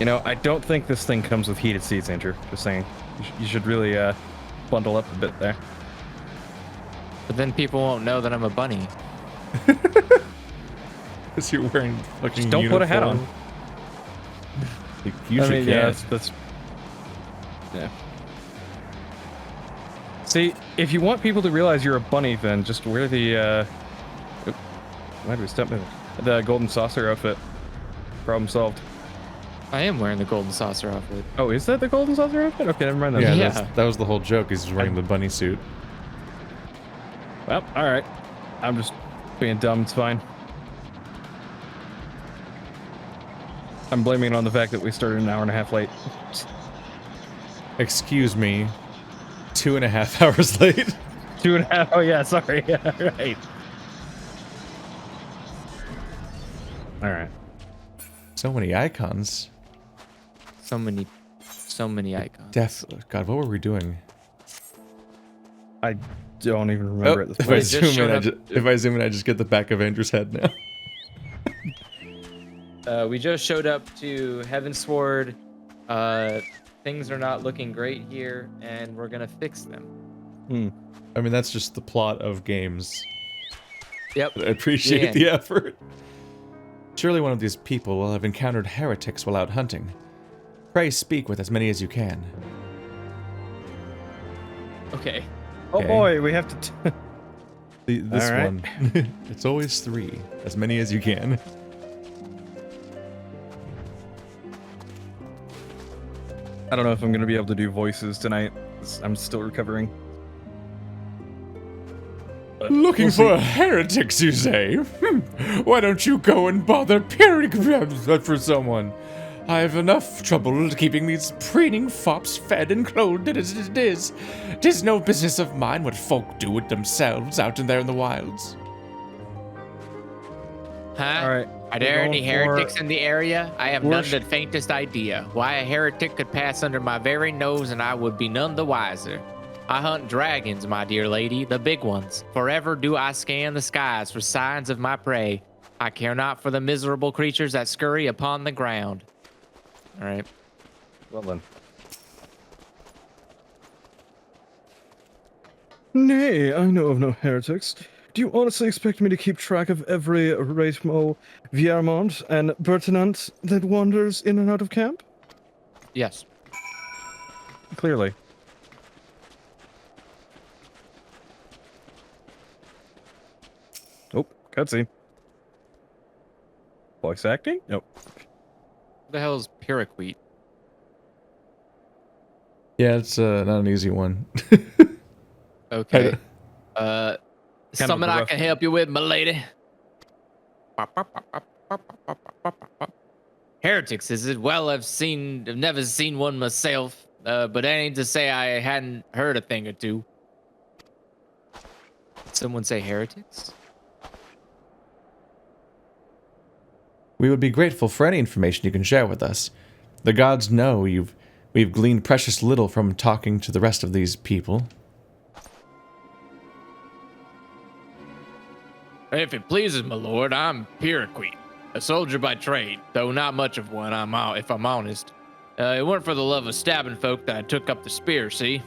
I don't think this thing comes with heated seats, Andrew. Just saying. You should really bundle up a bit there. But then people won't know that I'm a bunny. Because you're wearing fucking Just don't put a hat on. You usually yeah, can't. that's yeah. See, if you want people to realize you're a bunny, then just wear the why do we step in the golden saucer outfit. Problem solved. I am wearing the golden saucer outfit. Oh, is that the golden saucer outfit? Okay, never mind then. Yeah, that was the whole joke. He's wearing the bunny suit. Well, all right. I'm just being dumb. It's fine. I'm blaming it on the fact that we started an hour and a half late. Excuse me. 2.5 hours late. 2.5. Oh yeah, sorry. Yeah, right. All right. So many icons. So many icons. God, what were we doing? I don't even remember at this If point. I zoom in, I just get the back of Andrew's head now. We just showed up to Heavensward. Things are not looking great here, and we're gonna fix them. I mean, that's just the plot of games. Yep. I appreciate the effort. Surely one of these people will have encountered heretics while out hunting. Pray speak with as many as you can. Okay. Oh boy, we have to. This All right. one. It's always 3. As many as you can. I don't know if I'm gonna be able to do voices tonight. I'm still recovering. But Looking we'll for see. heretics, you say? Why don't you go and bother peering for someone? I have enough trouble keeping these preening fops fed and clothed as it is. 'Tis no business of mine what folk do with themselves out in there in the wilds. Huh? All right. Are there we're any going heretics for- in the area? I have none the faintest idea. Why a heretic could pass under my very nose and I would be none the wiser. I hunt dragons, my dear lady, the big ones. Forever do I scan the skies for signs of my prey. I care not for the miserable creatures that scurry upon the ground. All right. Well then. Nay, I know of no heretics. Do you honestly expect me to keep track of every Raithmo, Viermont, and Bertinant that wanders in and out of camp? Yes. Clearly. Oh, cutscene. Voice acting? Nope. What the hell is Pyroquete? Yeah, it's not an easy one. Okay. Kind of Something I rough. can help you with, my lady. Heretics, is it? Well, I've never seen one myself, but that ain't to say I hadn't heard a thing or two. Did someone say heretics? We would be grateful for any information you can share with us. The gods know we've gleaned precious little from talking to the rest of these people. If it pleases my lord, I'm Pyroquete, a soldier by trade, though not much of one, if I'm honest. It weren't for the love of stabbing folk that I took up the spear, see?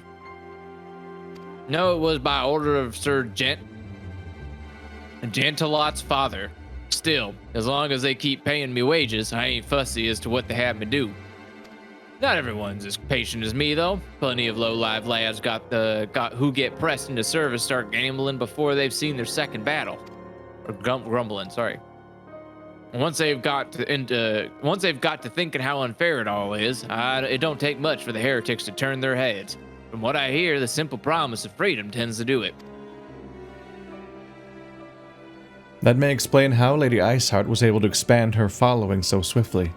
No, it was by order of Sir Gentilot's father. Still, as long as they keep paying me wages, I ain't fussy as to what they have me do. Not everyone's as patient as me, though. Plenty of low-life lads who get pressed into service start gambling before they've seen their second battle. Or grumbling, sorry. And once they've got to thinking how unfair it all is, it don't take much for the heretics to turn their heads. From what I hear, the simple promise of freedom tends to do it. That may explain how Lady Iceheart was able to expand her following so swiftly.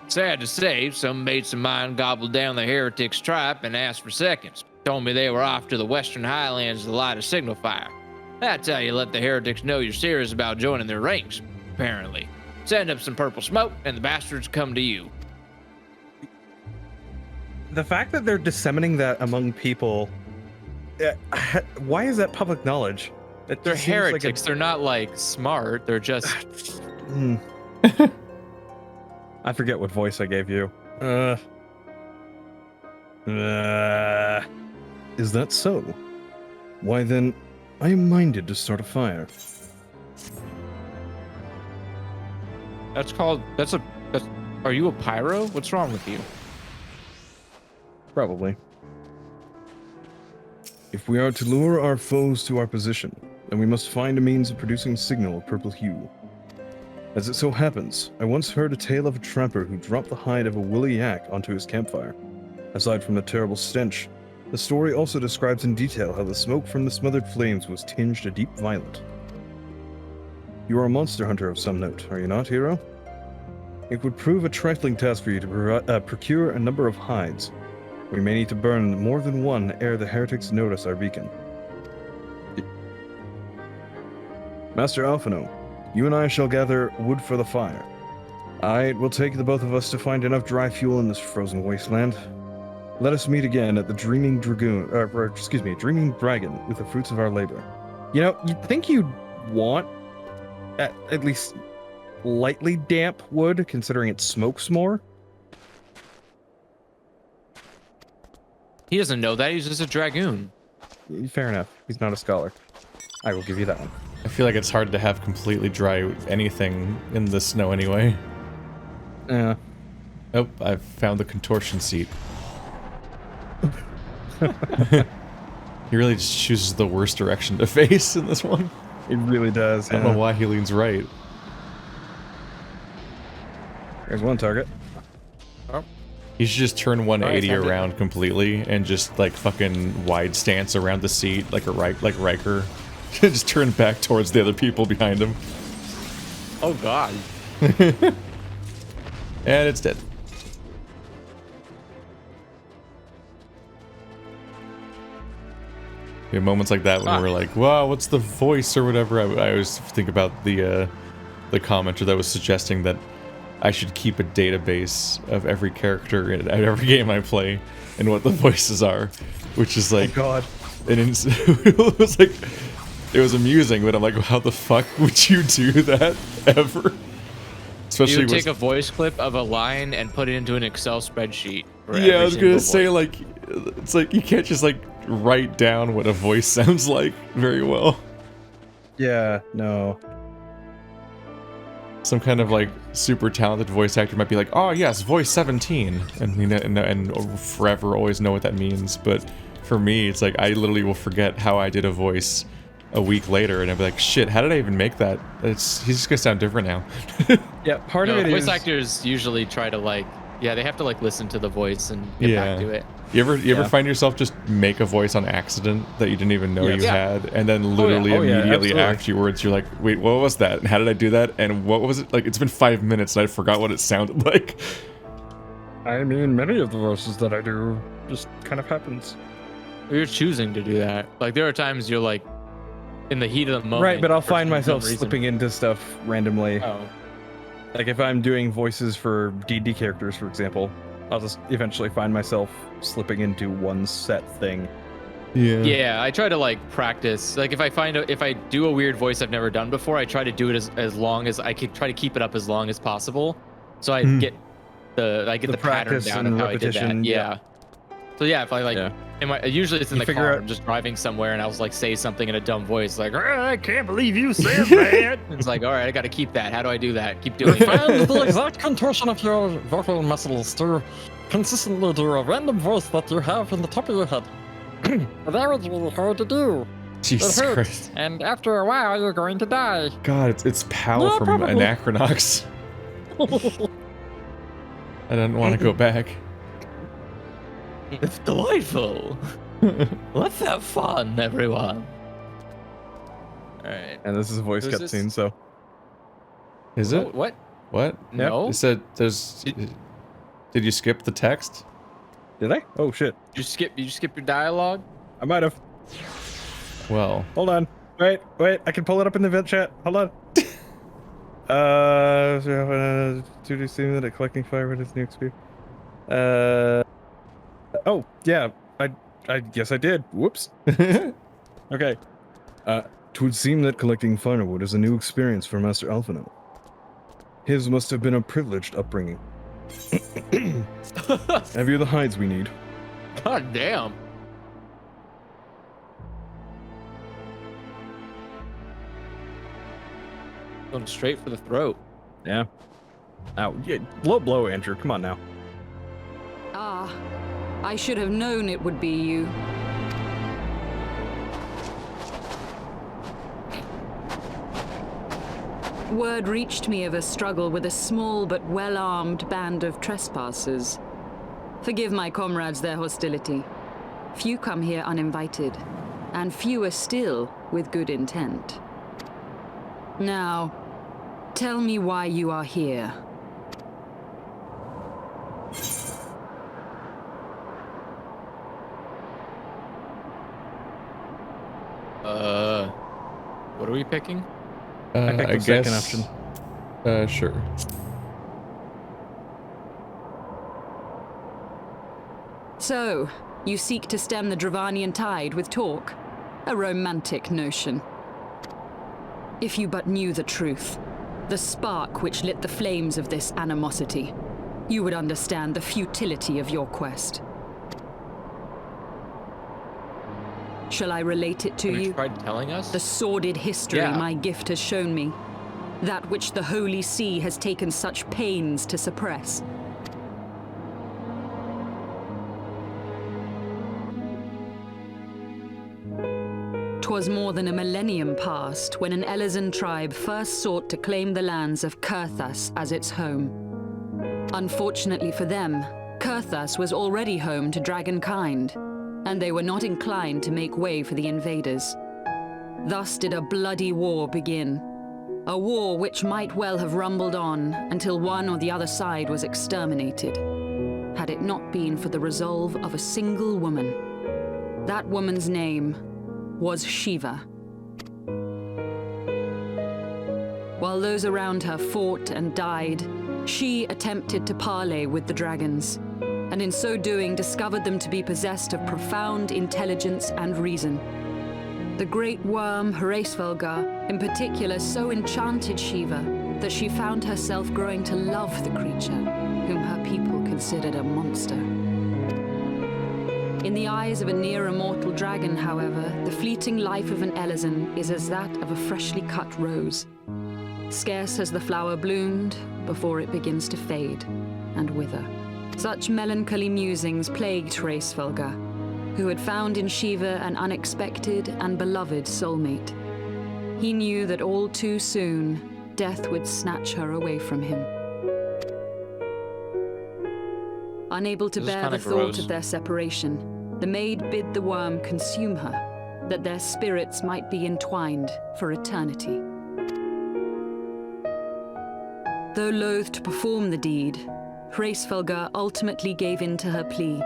Sad to say, some mates of mine gobbled down the heretics' tripe and asked for seconds. Told me they were off to the western highlands to light a signal fire. That's how you let the heretics know you're serious about joining their ranks, apparently. Send up some purple smoke, and the bastards come to you. The fact that they're disseminating that among people, why is that public knowledge? They're heretics. They're not, like, smart. They're just... I forget what voice I gave you. Is that so? Why then, I am minded to start a fire. Are you a pyro? What's wrong with you? Probably. If we are to lure our foes to our position, then we must find a means of producing a signal of purple hue. As it so happens, I once heard a tale of a trapper who dropped the hide of a woolly yak onto his campfire. Aside from the terrible stench, the story also describes in detail how the smoke from the smothered flames was tinged a deep violet. You are a monster hunter of some note, are you not, hero? It would prove a trifling task for you to procure a number of hides. We may need to burn more than one ere the heretics notice our beacon. Master Alphino, you and I shall gather wood for the fire. It will take the both of us to find enough dry fuel in this frozen wasteland. Let us meet again at the Dreaming Dragoon, Dreaming Dragon with the fruits of our labor. You know, you'd think you'd want at least lightly damp wood, considering it smokes more. He doesn't know that. He's just a dragoon. Fair enough. He's not a scholar. I will give you that one. I feel like it's hard to have completely dry anything in the snow anyway. Yeah. Oh, I've found the contortion seat. He really just chooses the worst direction to face in this one. It really does. I don't know why he leans right. There's one target. Oh. He should just turn 180 Alright, around completely and just like fucking wide stance around the seat like Riker. Just turn back towards the other people behind him. Oh god. And it's dead. We have moments like that when we're like, wow, what's the voice or whatever. I always think about the commenter that was suggesting that I should keep a database of every character in every game I play and what the voices are, which is like, oh god. It was amusing, but I'm like, how the fuck would you do that ever? Especially you take a voice clip of a line and put it into an Excel spreadsheet. Yeah, I was gonna say, like, it's like you can't just like write down what a voice sounds like very well. Yeah, no. Some kind of like super talented voice actor might be like, oh yes, voice 17, and forever always know what that means. But for me, it's like I literally will forget how I did a voice a week later, and I'll be like, shit, how did I even make that? He's just gonna sound different now. Yeah, part of it voice is... actors usually try to like, yeah, they have to like listen to the voice and get back to it. You ever find yourself just make a voice on accident that you didn't even know you had, and then literally immediately afterwards you're like, wait, what was that? And how did I do that? And what was it? Like, it's been 5 minutes and I forgot what it sounded like. I mean, many of the voices that I do just kind of happens. You're choosing to do that. Like, there are times you're like, in the heat of the moment. Right, but I'll for find some myself reason. slipping into stuff randomly. Oh. Like if I'm doing voices for D&D characters, for example, I'll just eventually find myself slipping into one set thing. Yeah, I try to like practice. Like if I do a weird voice I've never done before, I try to do it as long as I can. Try to keep it up as long as possible, so I get the pattern practice down and of how I did that. repetition, Yeah. So yeah, if I like, usually it's in the car. I'm just driving somewhere and I'll like say something in a dumb voice, like, I can't believe you said that. It's like, all right, I got to keep that. How do I do that? Keep doing it. Find the exact contortion of your vocal muscles to consistently do a random voice that you have in the top of your head. That was really hard to do. Jesus It hurts, Christ. and after a while, you're going to die. God, it's Pal Yeah, from probably. Anachronox. I don't want to go back. It's delightful. Let's have fun, everyone. All right. And this is a voice Who's this? cutscene, so... Is it? What? What? No. It said there's... Did you skip the text? Did I? Oh, shit. You skip your dialogue? I might have. Well... Hold on. Wait, I can pull it up in the vent chat. Hold on. To do seem that collecting fire with his new experience. Oh, yeah. I guess I did. Whoops. Okay. 'Twould seem that collecting firewood is a new experience for Master Alphino. His must have been a privileged upbringing. Have you the hides we need? God damn. Going straight for the throat. Yeah. Ow. Yeah, low blow, Andrew. Come on now. Ah, I should have known it would be you. Word reached me of a struggle with a small but well-armed band of trespassers. Forgive my comrades their hostility. Few come here uninvited, and fewer still with good intent. Now, tell me why you are here. What are we picking? I picked the second option. Sure. So, you seek to stem the Dravanian tide with talk? A romantic notion. If you but knew the truth, the spark which lit the flames of this animosity, you would understand the futility of your quest. Shall I relate it to Have you? you tried telling us? The sordid history Yeah. my gift has shown me. That which the Holy See has taken such pains to suppress. 'Twas more than a millennium past when an Elezen tribe first sought to claim the lands of Kurthas as its home. Unfortunately for them, Kurthas was already home to dragonkind, and they were not inclined to make way for the invaders. Thus did a bloody war begin. A war which might well have rumbled on until one or the other side was exterminated, had it not been for the resolve of a single woman. That woman's name was Shiva. While those around her fought and died, she attempted to parley with the dragons, and in so doing discovered them to be possessed of profound intelligence and reason. The great worm Hraesvelgar, in particular, so enchanted Shiva that she found herself growing to love the creature, whom her people considered a monster. In the eyes of a near-immortal dragon, however, the fleeting life of an Elezen is as that of a freshly cut rose. Scarce has the flower bloomed before it begins to fade and wither. Such melancholy musings plagued Hraesvelgar, who had found in Shiva an unexpected and beloved soulmate. He knew that all too soon, death would snatch her away from him. Unable to This is bear the kinda thought gross. of their separation, the maid bid the worm consume her, that their spirits might be entwined for eternity. Though loath to perform the deed, Hraesvelgar ultimately gave in to her plea,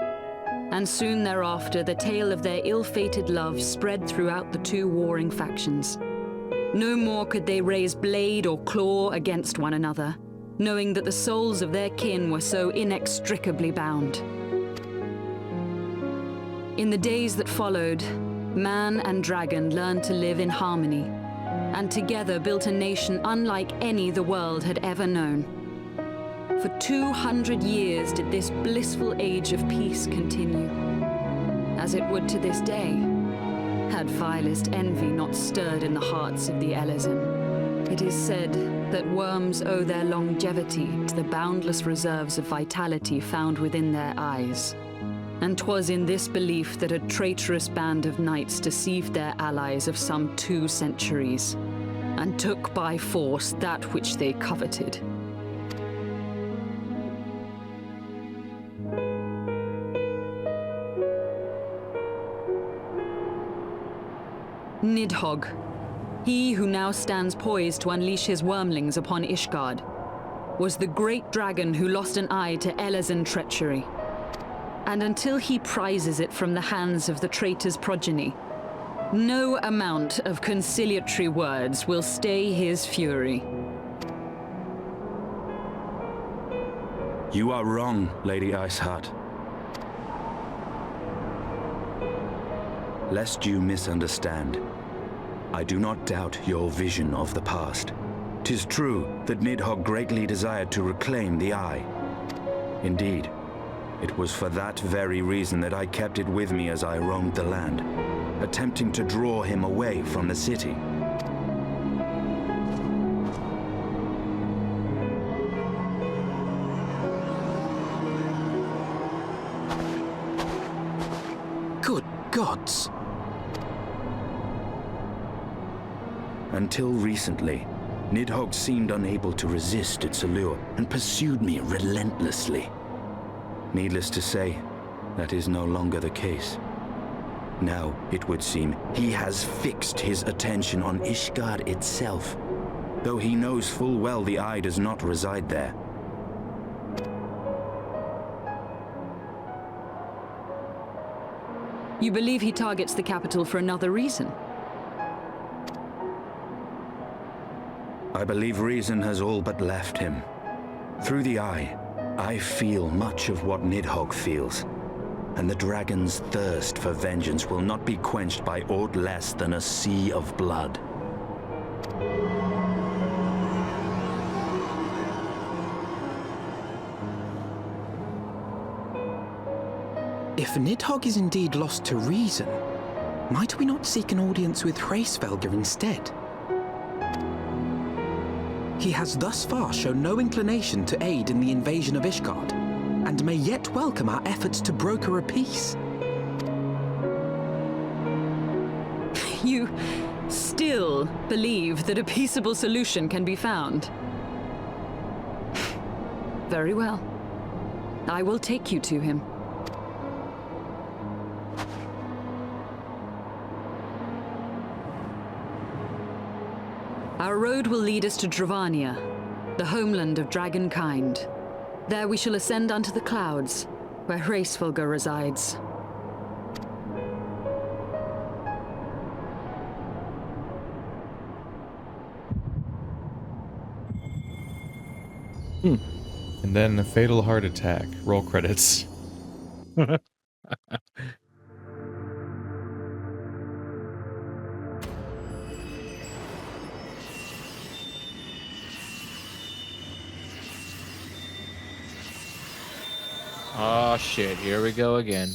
and soon thereafter the tale of their ill-fated love spread throughout the two warring factions. No more could they raise blade or claw against one another, knowing that the souls of their kin were so inextricably bound. In the days that followed, man and dragon learned to live in harmony, and together built a nation unlike any the world had ever known. For 200 years did this blissful age of peace continue, as it would to this day, had vilest envy not stirred in the hearts of the Elezen. It is said that worms owe their longevity to the boundless reserves of vitality found within their eyes. And 'twas in this belief that a traitorous band of knights deceived their allies of some 2 centuries, and took by force that which they coveted. Nidhogg, he who now stands poised to unleash his wormlings upon Ishgard, was the great dragon who lost an eye to Elezen treachery. And until he prizes it from the hands of the traitor's progeny, no amount of conciliatory words will stay his fury. You are wrong, Lady Iceheart. Lest you misunderstand, I do not doubt your vision of the past. 'Tis true that Nidhogg greatly desired to reclaim the Eye. Indeed, it was for that very reason that I kept it with me as I roamed the land, attempting to draw him away from the city. Good gods! Until recently, Nidhogg seemed unable to resist its allure and pursued me relentlessly. Needless to say, that is no longer the case. Now, it would seem, he has fixed his attention on Ishgard itself, though he knows full well the Eye does not reside there. You believe he targets the capital for another reason? I believe reason has all but left him. Through the Eye, I feel much of what Nidhogg feels, and the dragon's thirst for vengeance will not be quenched by aught less than a sea of blood. If Nidhogg is indeed lost to reason, might we not seek an audience with Hraesvelgr instead? He has thus far shown no inclination to aid in the invasion of Ishgard, and may yet welcome our efforts to broker a peace. You still believe that a peaceable solution can be found? Very well. I will take you to him. Our road will lead us to Dravania, the homeland of dragonkind. There we shall ascend unto the clouds, where Hraesvelgr resides. And then a fatal heart attack. Roll credits. Oh shit, here we go again.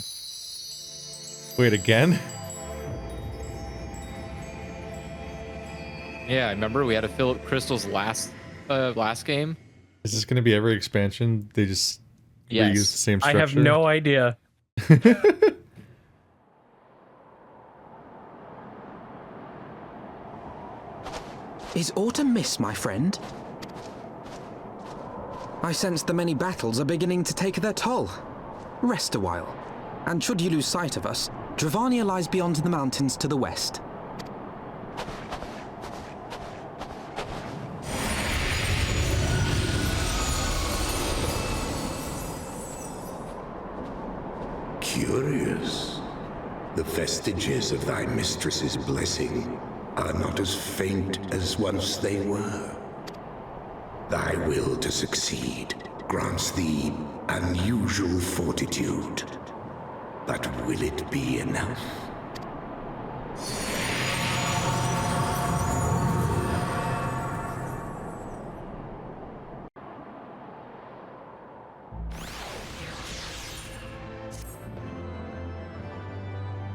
Wait, again? Yeah, I remember we had to fill up Crystal's last game. Is this going to be every expansion? They just reuse the same I structure? have no idea. Is autumn mist, my friend? I sense the many battles are beginning to take their toll. Rest a while, and should you lose sight of us, Dravania lies beyond the mountains to the west. Curious. The vestiges of thy mistress's blessing are not as faint as once they were. Thy will to succeed grants thee unusual fortitude. But will it be enough?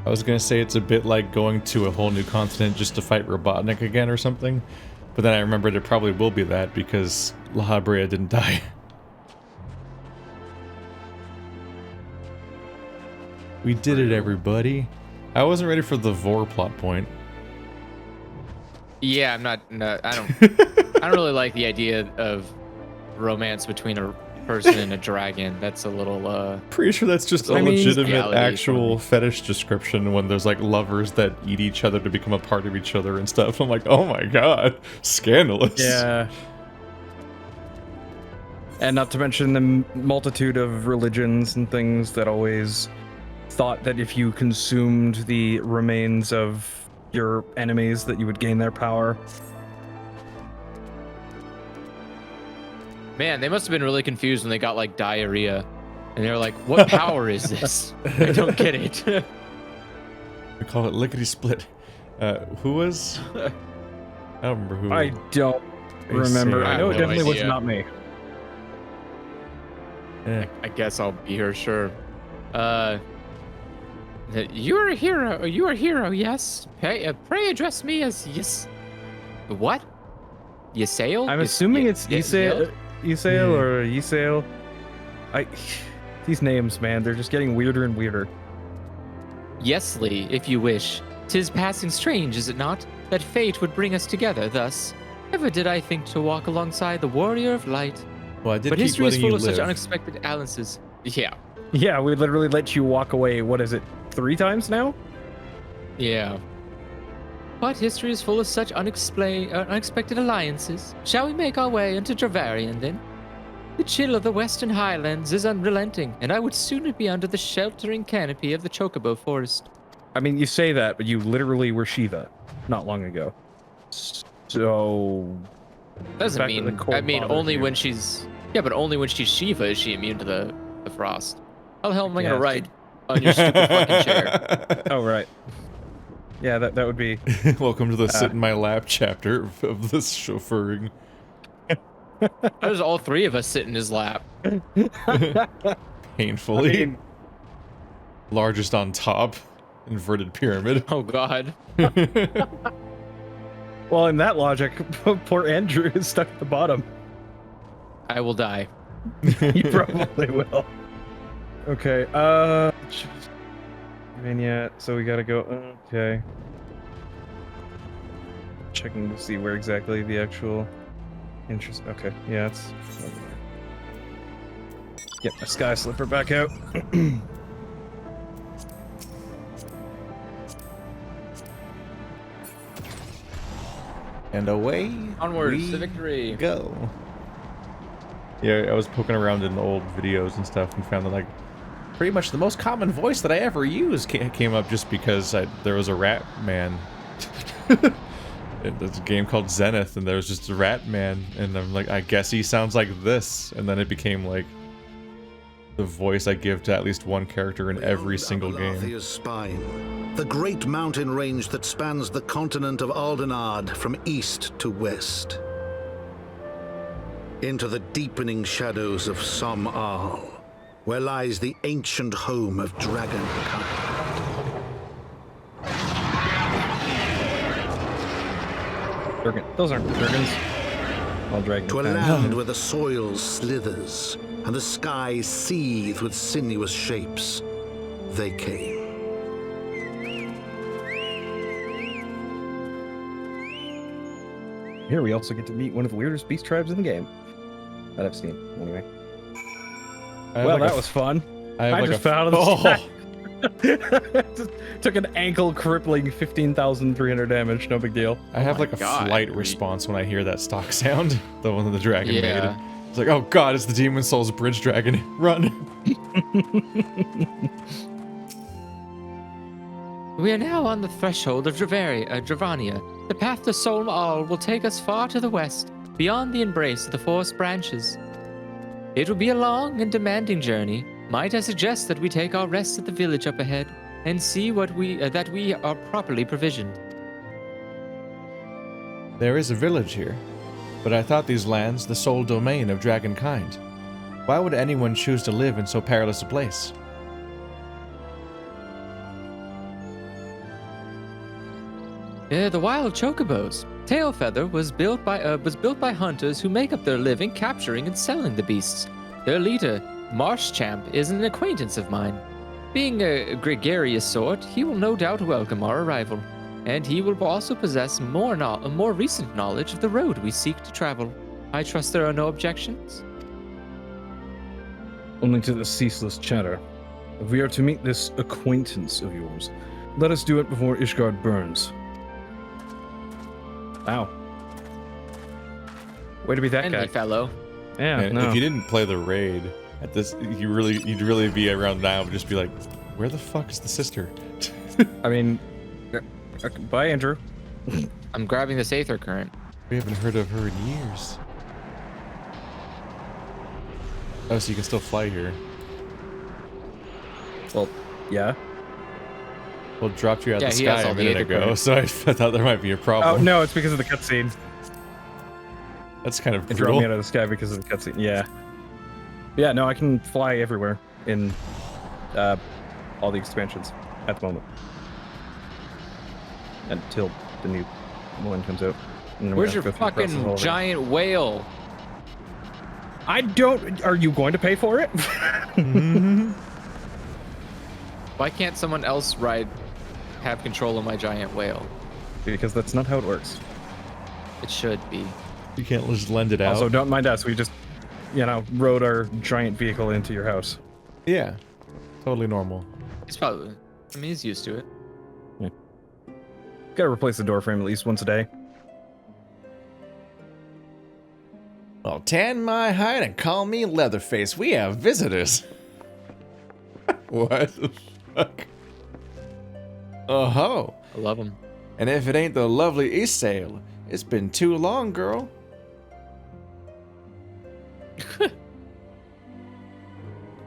I was gonna say it's a bit like going to a whole new continent just to fight Robotnik again or something, but then I remembered it probably will be that because La Habrea didn't die. We did it, everybody. I wasn't ready for the Vor plot point. Yeah, I'm not. No, I don't really like the idea of romance between a person and a dragon. That's a little. Pretty sure that's just a legitimate actual fetish description when there's like lovers that eat each other to become a part of each other and stuff. I'm like, oh my god, scandalous. Yeah. And not to mention the multitude of religions and things that always thought that if you consumed the remains of your enemies that you would gain their power. Man, they must have been really confused when they got like diarrhea, and they were like, "What power is this? I don't get it." We call it lickety split. Who was? I don't remember who. I don't remember. I know it no definitely was idea. not me. I guess I'll be her, sure. You're a hero. You're a hero, yes. Pray address me as yes. What? Ysael? I'm assuming it's Ysael or Ysael. These names, man, they're just getting weirder and weirder. Yesly, if you wish. 'Tis passing strange, is it not, that fate would bring us together thus? Never did I think to walk alongside the warrior of light. Well, I did But keep history is letting full you of such live. unexpected alliances. Yeah. Yeah, we literally let you walk away, what is it, 3 times now? Yeah. But history is full of such unexpected alliances. Shall we make our way into Dravania then? The chill of the western highlands is unrelenting, and I would sooner be under the sheltering canopy of the Chocobo forest. I mean, you say that, but you literally were Shiva not long ago. So... Doesn't Back to mean, the cold I mean, father only here. when she's, yeah, but only when she's Shiva is she immune to the frost. How the hell am I Yeah, gonna write on your stupid fucking chair? Oh, right. Yeah, that would be... Welcome to the sit in my lap chapter of this chauffeuring. There's all 3 of us sit in his lap. Painfully. I mean, Largest on top. Inverted pyramid. Oh god. well, in that logic, poor Andrew is stuck at the bottom. I will die. He probably will. Okay, vignette, so we gotta go, okay. Checking to see where exactly the actual interest, okay, yeah, it's over there. Get my sky slipper back out. And away Onwards we to victory. go. Yeah, I was poking around in old videos and stuff and found that, like, pretty much the most common voice that I ever used came up just because there was a rat man. There's a game called Zenith, and there was just a rat man, and I'm like, I guess he sounds like this, and then it became like the voice I give to at least one character in every single game. Abalathia's spine, the great mountain range that spans the continent of Aldenard from east to west. Into the deepening shadows of Som-Al, where lies the ancient home of dragonkind. Those aren't dragons. All dragons. To a land where the soil slithers and the skies seethe with sinuous shapes, they came. Here we also get to meet one of the weirdest beast tribes in the game that I've seen. Anyway. Well, that was fun. I just fell out of the sky. Just took an ankle crippling 15,300 damage. No big deal. I have like a flight response when I hear that stock sound, the one that the dragon made. It's like, oh god, it's the Demon Souls bridge dragon. Run. We are now on the threshold of Dravania. The path to Som-Al will take us far to the west, beyond the embrace of the forest branches. It will be a long and demanding journey. Might I suggest that we take our rest at the village up ahead and see that we are properly provisioned? There is a village here, but I thought these lands the sole domain of dragonkind. Why would anyone choose to live in so perilous a place? The wild chocobos. Tailfeather was built by hunters who make up their living capturing and selling the beasts. Their leader, Marshchamp, is an acquaintance of mine. Being a gregarious sort, he will no doubt welcome our arrival, and he will also possess a more recent knowledge of the road we seek to travel. I trust there are no objections? Only to the ceaseless chatter. If we are to meet this acquaintance of yours, let us do it before Ishgard burns. Wow. Way to be that Friendly guy. fellow. Yeah, And no. if you didn't play the raid at this, you'd really be around now and just be like, where the fuck is the sister? I mean, bye, Andrew. I'm grabbing this Aether current. We haven't heard of her in years. Oh, so you can still fly here. Well, yeah. Well, it dropped you out the Yeah, he has sky all a the minute Aether ago, current. so I thought there might be a problem. Oh, no, it's because of the cutscene. That's kind of It dropped brutal. me out of the sky because of the cutscene. Yeah. Yeah, no, I can fly everywhere in all the expansions at the moment. Until the new one comes out. And then we're Where's gonna your go through the process all fucking over. giant whale? I don't. Are you going to pay for it? Why can't someone else have control of my giant whale? Because that's not how it works. It should be. You can't just lend it out. Also, don't mind us. We just, rode our giant vehicle into your house. Yeah, totally normal. He's probably. I mean, he's used to it. Gotta replace the door frame at least once a day. Well, tan my hide and call me Leatherface. We have visitors. What the fuck? Oh-ho. I love him. And if it ain't the lovely Isael, it's been too long, girl.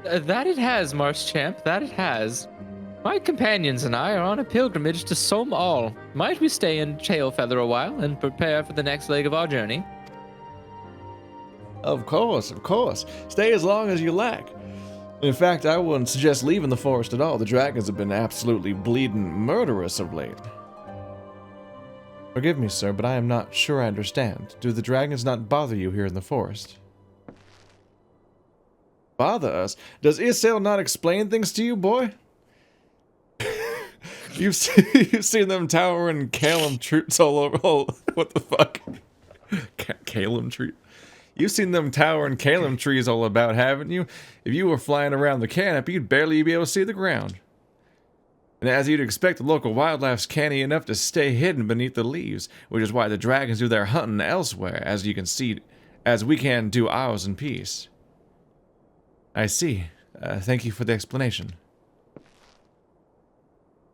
That it has, Marschamp. That it has. My companions and I are on a pilgrimage to Som'al. Might we stay in Tailfeather a while and prepare for the next leg of our journey? Of course, of course. Stay as long as you like. In fact, I wouldn't suggest leaving the forest at all. The dragons have been absolutely bleeding murderous of late. Forgive me, sir, but I am not sure I understand. Do the dragons not bother you here in the forest? Bother us? Does Isael not explain things to you, boy? You've seen them towering Calum troops all over. What the fuck? Calum tree. You've seen them towering Calum trees all about, haven't you? If you were flying around the canopy, you'd barely be able to see the ground. And as you'd expect, the local wildlife's canny enough to stay hidden beneath the leaves, which is why the dragons do their hunting elsewhere, as you can see, as we can do ours in peace. I see. Thank you for the explanation.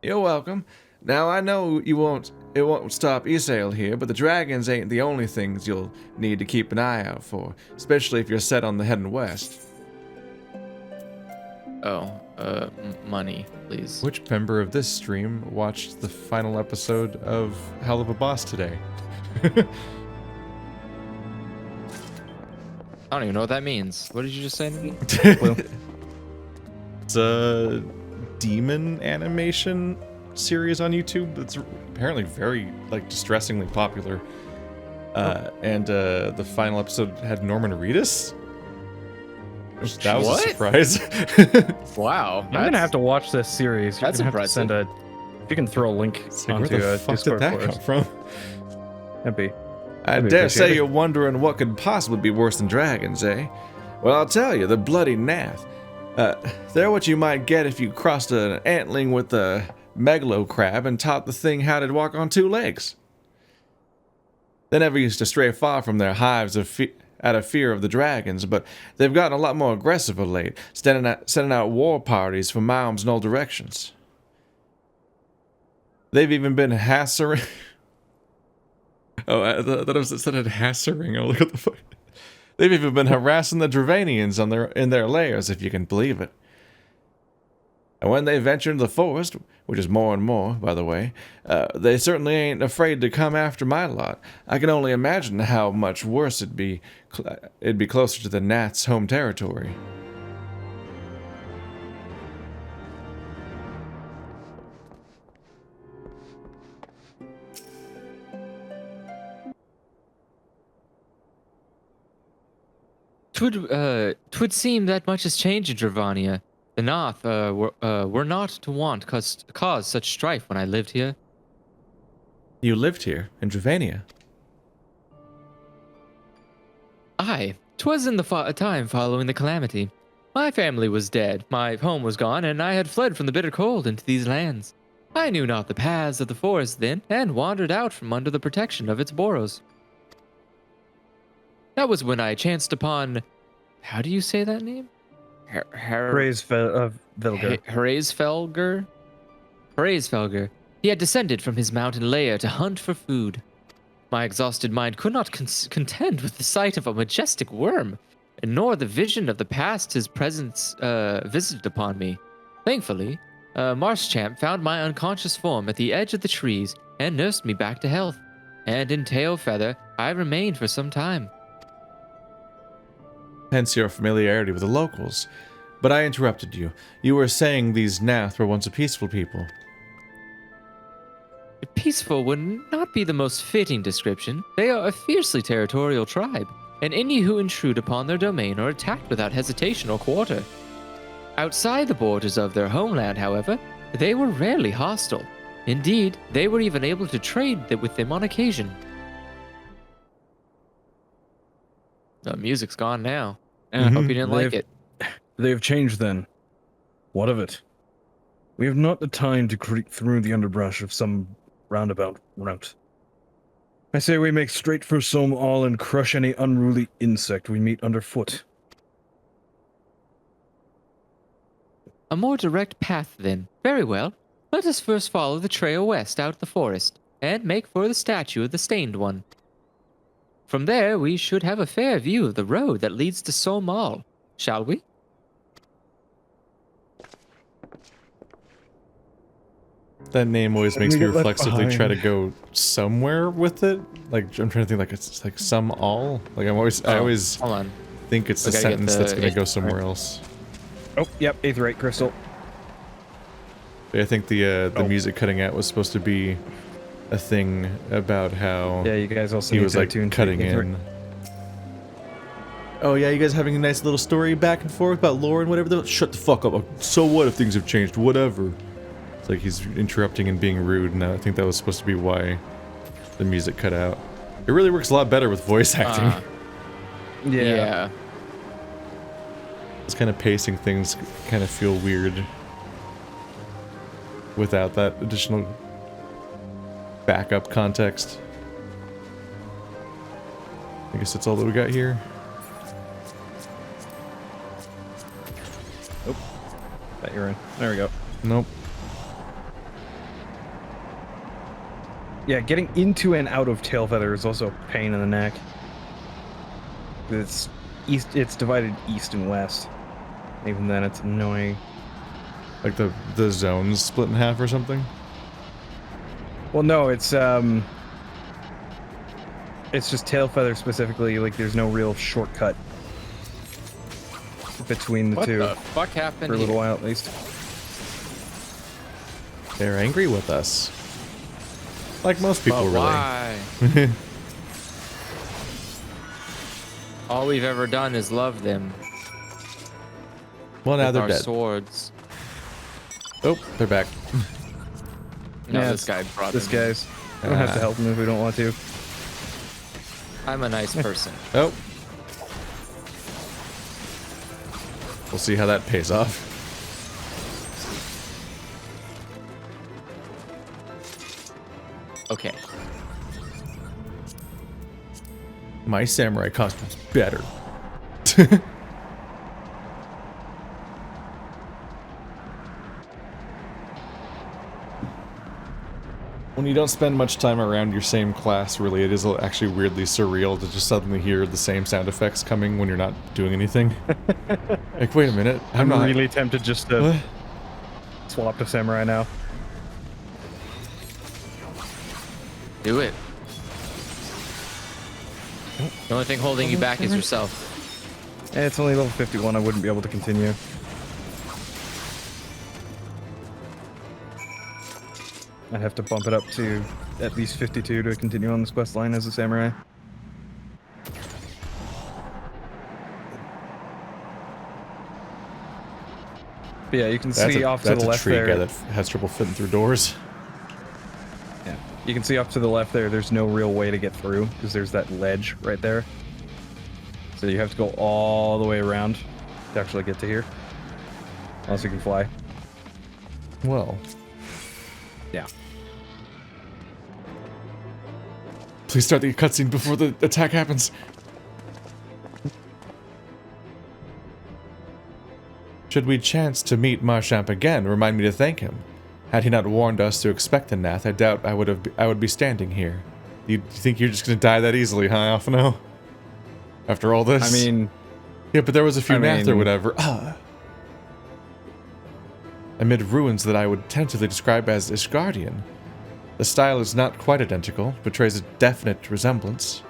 You're welcome. Now I know it won't stop Isael here, but the dragons ain't the only things you'll need to keep an eye out for, especially if you're set on the heading west. Money, please. Which member of this stream watched the final episode of Hell of a Boss today? I don't even know what that means. What did you just say to me? Well, it's a demon animation series on YouTube that's apparently very distressingly popular. And the final episode had Norman Reedus. That was What? a surprise. Wow. I'm gonna have to watch this series. You're That's gonna have to impressive. send a. If you can throw a link Where onto the fuck did Discord that for come us. from? That'd be. I That'd be dare say appreciated. you're wondering what could possibly be worse than dragons, eh? Well, I'll tell you, the bloody Gnath. They're what you might get if you crossed an antling with a megalo crab and taught the thing how to walk on two legs. They never used to stray far from their hives out of fear of the dragons, but they've gotten a lot more aggressive of late, sending out war parties for miles in all directions. They've even been hassling. Oh, I thought it said hassling. Oh, look at the fuck. They've even been harassing the Dravanians in their lairs, if you can believe it. And when they venture into the forest, which is more and more, by the way, they certainly ain't afraid to come after my lot. I can only imagine how much worse it'd be closer to the Gnats' home territory. Twould seem that much has changed in Dravania. The Gnath were not to want cause such strife when I lived here. You lived here, in Dravania? Aye, 'twas in the time following the calamity. My family was dead, my home was gone, and I had fled from the bitter cold into these lands. I knew not the paths of the forest then, and wandered out from under the protection of its burrows. That was when I chanced upon... How do you say that name? Vilger. Hraesvelgr? Hraesvelgr. He had descended from his mountain lair to hunt for food. My exhausted mind could not contend with the sight of a majestic worm, nor the vision of the past his presence visited upon me. Thankfully, Marschamp found my unconscious form at the edge of the trees and nursed me back to health. And in Tailfeather, I remained for some time, hence your familiarity with the locals. But I interrupted you. You were saying these Gnath were once a peaceful people. Peaceful would not be the most fitting description. They are a fiercely territorial tribe, and any who intrude upon their domain are attacked without hesitation or quarter. Outside the borders of their homeland, however, they were rarely hostile. Indeed, they were even able to trade with them on occasion. The music's gone now. I hope you didn't like it. They have changed then. What of it? We have not the time to creep through the underbrush of some roundabout route. I say we make straight for Sohm-Al and crush any unruly insect we meet underfoot. A more direct path, then. Very well. Let us first follow the trail west out of the forest, and make for the statue of the Stained One. From there, we should have a fair view of the road that leads to Sohm-Al. Shall we? That name always makes me reflexively try to go somewhere with it. Like, I'm trying to think, like, it's like Sohm-Al. Like, I always hold on. think it's a sentence that's going to go somewhere else. Oh, yep, Aetherite Crystal. But I think the music cutting out was supposed to be a thing about how you guys also he was like cutting in. Oh yeah, you guys having a nice little story back and forth about lore and whatever. Shut the fuck up. So what if things have changed? Whatever. It's like he's interrupting and being rude, and I think that was supposed to be why the music cut out. It really works a lot better with voice acting. Yeah. It's kind of pacing things kind of feel weird without that additional backup context. I guess that's all that we got here. Oh, that you're in. There we go. Nope. Yeah, getting into and out of Tailfeather is also a pain in the neck. It's east. It's divided east and west. Even then, it's annoying. Like the zones split in half or something? Well, no, it's just Tailfeather specifically. Like, there's no real shortcut between the two. What the fuck happened for a little while, at least. They're angry with us, like most people, really. Why? All we've ever done is love them. Well, now they're dead. Swords. Oh, they're back. No, yeah, this guy brought this them. guy's. We don't have to help him if we don't want to. I'm a nice person. Oh. We'll see how that pays off. Okay. My samurai costume's better. When you don't spend much time around your same class, really, it is actually weirdly surreal to just suddenly hear the same sound effects coming when you're not doing anything. Like, wait a minute, I'm not really tempted just to swap to samurai now. Do it. The only thing holding you back is yourself. It's only level 51. I wouldn't be able to continue. I'd have to bump it up to at least 52 to continue on this quest line as a samurai. But yeah, you can see off to the left there. That's a tree guy that has trouble fitting through doors. Yeah, you can see off to the left there, there's no real way to get through because there's that ledge right there. So you have to go all the way around to actually get to here. Unless you can fly. Well. Yeah. Please start the cutscene before the attack happens. Should we chance to meet Marchamp again, remind me to thank him. Had he not warned us to expect a Gnath, I doubt I would be standing here. You think you're just gonna die that easily, huh, Alphino? After all this? I mean... Yeah, but there was a few Gnath or whatever. Amid ruins that I would tentatively describe as Ishgardian. The style is not quite identical, betrays a definite resemblance.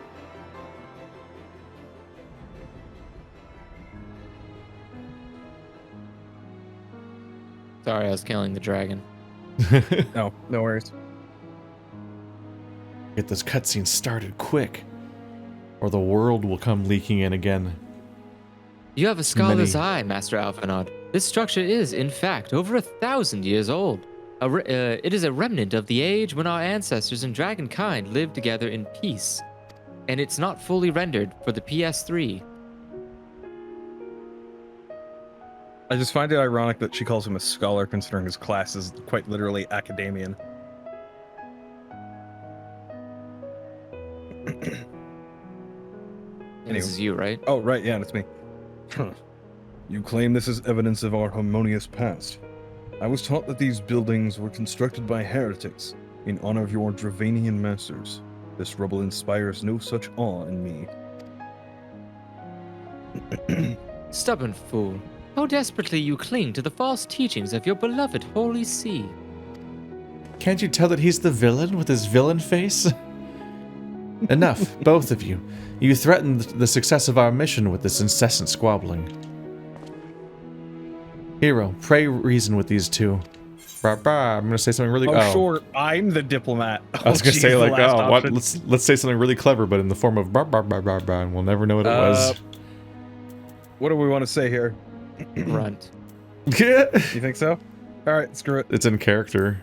Sorry, I was killing the dragon. No, no worries. Get this cutscene started quick, or the world will come leaking in again. You have a scholar's eye, Master Alphanod. This structure is, in fact, over 1,000 years old. It is a remnant of the age when our ancestors and dragonkind lived together in peace. And it's not fully rendered for the PS3. I just find it ironic that she calls him a scholar, considering his class is quite literally academian. This is you, right? Oh, right, yeah, that's me. You claim this is evidence of our harmonious past. I was taught that these buildings were constructed by heretics in honor of your Dravanian masters. This rubble inspires no such awe in me. Stubborn fool. How desperately you cling to the false teachings of your beloved Holy See. Can't you tell that he's the villain with his villain face? Enough, both of you. You threatened the success of our mission with this incessant squabbling. Hero, pray reason with these two. I'm gonna say something really. Sure, I'm the diplomat. I was gonna say like, what? Let's say something really clever, but in the form of and we'll never know what it was. What do we want to say here? Grunt. You think so? All right, screw it. It's in character.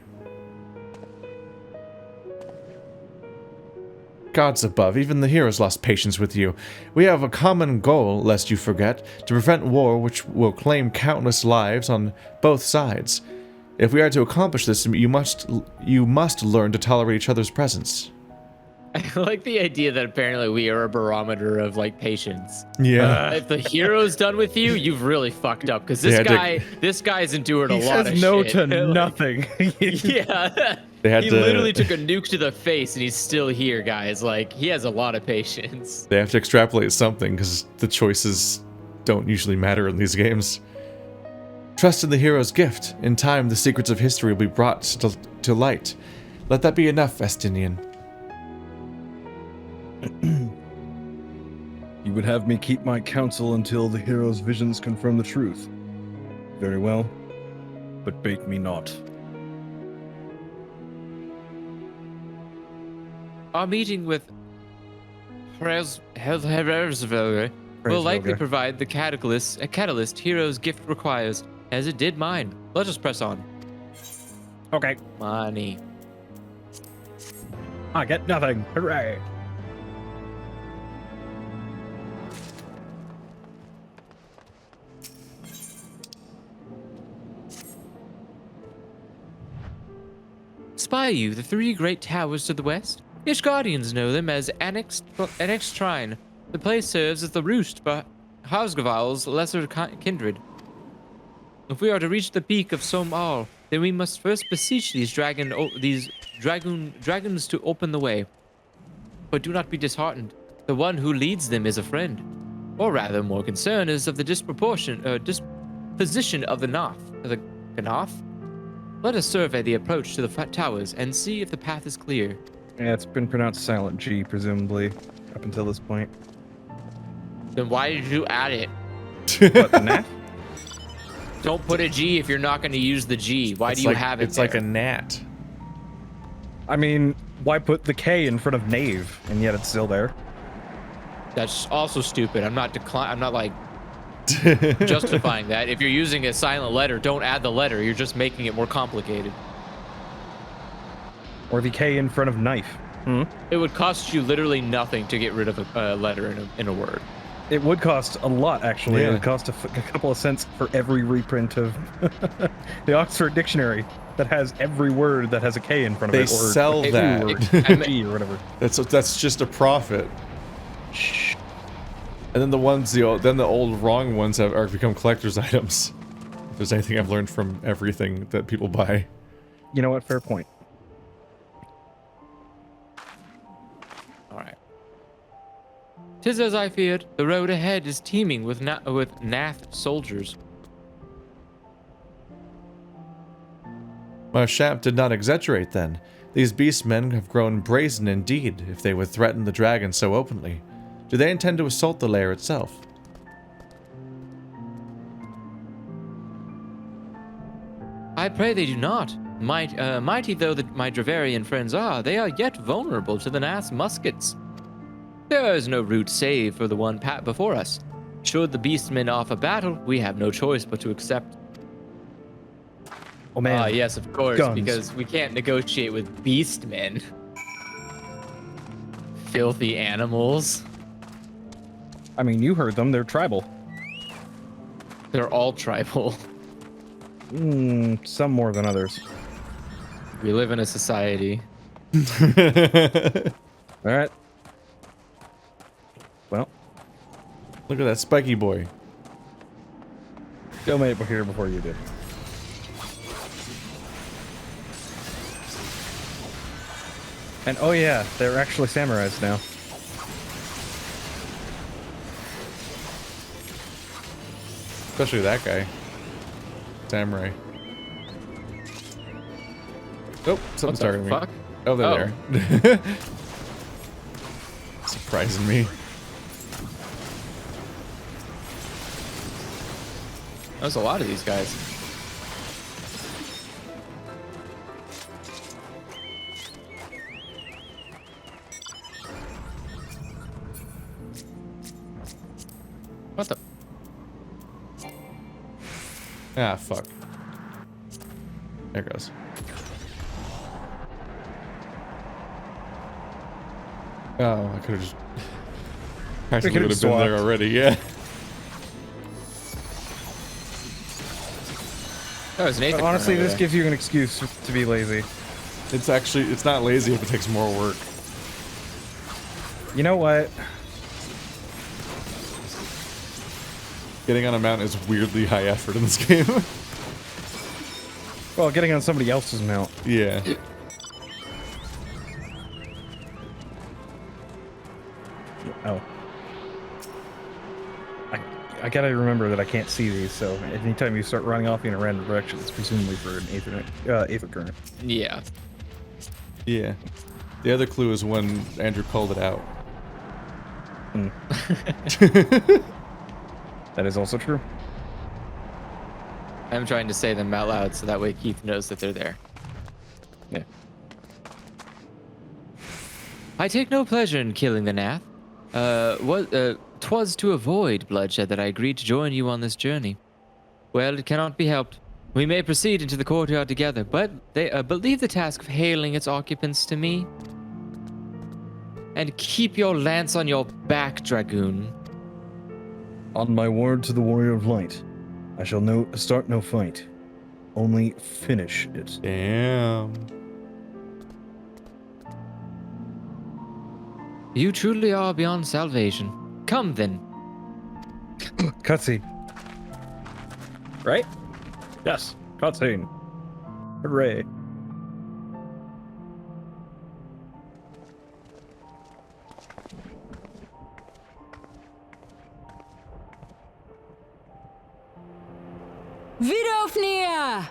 Gods above, even the heroes lost patience with you. We have a common goal, lest you forget, to prevent war which will claim countless lives on both sides. If we are to accomplish this, you must learn to tolerate each other's presence. I like the idea that apparently we are a barometer of like patience. Yeah. If the hero's done with you, you've really fucked up because this guy's endured a lot of shit. He says no to nothing. Yeah. He literally took a nuke to the face and he's still here, guys. Like, he has a lot of patience. They have to extrapolate something because the choices don't usually matter in these games. Trust in the hero's gift. In time, the secrets of history will be brought to light. Let that be enough, Vestinian. You would have me keep my counsel until the hero's visions confirm the truth. Very well, but bait me not. Our meeting with Heavensward will likely provide the catalyst hero's gift requires, as it did mine. Let us press on. Okay. Money. I get nothing. Hooray. Spy you the three great towers to the west? Ish Guardians know them as Annexed Shrine. The place serves as the roost for Hausgaval's lesser kindred. If we are to reach the peak of Som'al, then we must first beseech these dragons to open the way. But do not be disheartened. The one who leads them is a friend. Or rather, more concern is of the disposition of the Gnath. Let us survey the approach to the towers and see if the path is clear. Yeah, it's been pronounced silent G, presumably, up until this point. Then why did you add it? What, the Gnath? Don't put a G if you're not going to use the G. Why do you have it It's there? like a gnat. I mean, why put the K in front of knave, and yet it's still there? That's also stupid. I'm not like justifying that. If you're using a silent letter, don't add the letter. You're just making it more complicated. Or the K in front of knife. It would cost you literally nothing to get rid of a letter in a word. It would cost a lot, actually. Yeah. It would cost a couple of cents for every reprint of the Oxford Dictionary that has every word that has a K in front of They it. Or sell that. Or G or whatever. That's just a profit. And then the old wrong ones are become collector's items. If there's anything I've learned from everything that people buy. You know what? Fair point. All right. 'Tis as I feared. The road ahead is teeming with Gnath soldiers. Marshap did not exaggerate then. These beastmen have grown brazen indeed if they would threaten the dragon so openly. Do they intend to assault the lair itself? I I pray they do not. Mighty though my Dravarian friends are, they are yet vulnerable to the Gnath's muskets. There is no route save for the one pat before us. Should the beastmen offer battle, we have no choice but to accept. Oh man. Yes, of course, Guns. because we can't negotiate with beastmen. Filthy animals. I mean, you heard them. They're tribal. They're all tribal. Some more than others. We live in a society. All right. Well, Look at that spiky boy. Still made it here before you did. And oh yeah, they're actually samurais now. Especially that guy. Samurai. Oh, something's targeting me. Fuck? Oh, they're there. Surprising me. There's a lot of these guys. What the? Ah, fuck. There it goes. Oh, I could have just... Practically would have been there already, yeah. That was Nathan. Honestly, this gives you an excuse to be lazy. It's actually, it's not lazy if it takes more work. You know what? Getting on a mountain is weirdly high effort in this game. Well, getting on somebody else's mount. Yeah. Oh. I gotta remember that I can't see these, so anytime you start running off in a random direction, it's presumably for an aether current. Yeah. Yeah. The other clue is when Andrew called it out. That is also true. I'm trying to say them out loud so that way Keith knows that they're there. Yeah. I take no pleasure in killing the Gnath. 'Twas to avoid bloodshed that I agreed to join you on this journey. Well, it cannot be helped. We may proceed into the courtyard together, but leave the task of hailing its occupants to me. And keep your lance on your back, Dragoon. On my word to the Warrior of Light, I shall start no fight, only finish it. Damn. You truly are beyond salvation. Come then. Cutscene. Right? Yes, cutscene. Hooray. Vidofnir!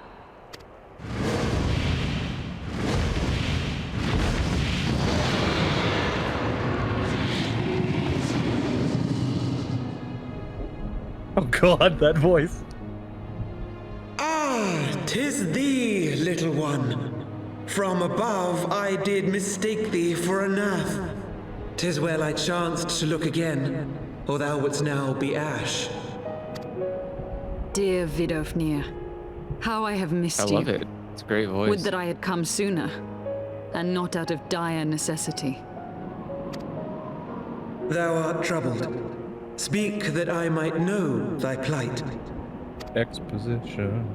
Oh god, that voice. Ah, 'tis thee, little one. From above I did mistake thee for a Gnath. 'Tis well I chanced to look again, or thou wouldst now be ash. Dear Vidofnir, how I have missed you. I love it. It's a great voice. Would that I had come sooner, and not out of dire necessity. Thou art troubled. Speak that I might know thy plight. Exposition.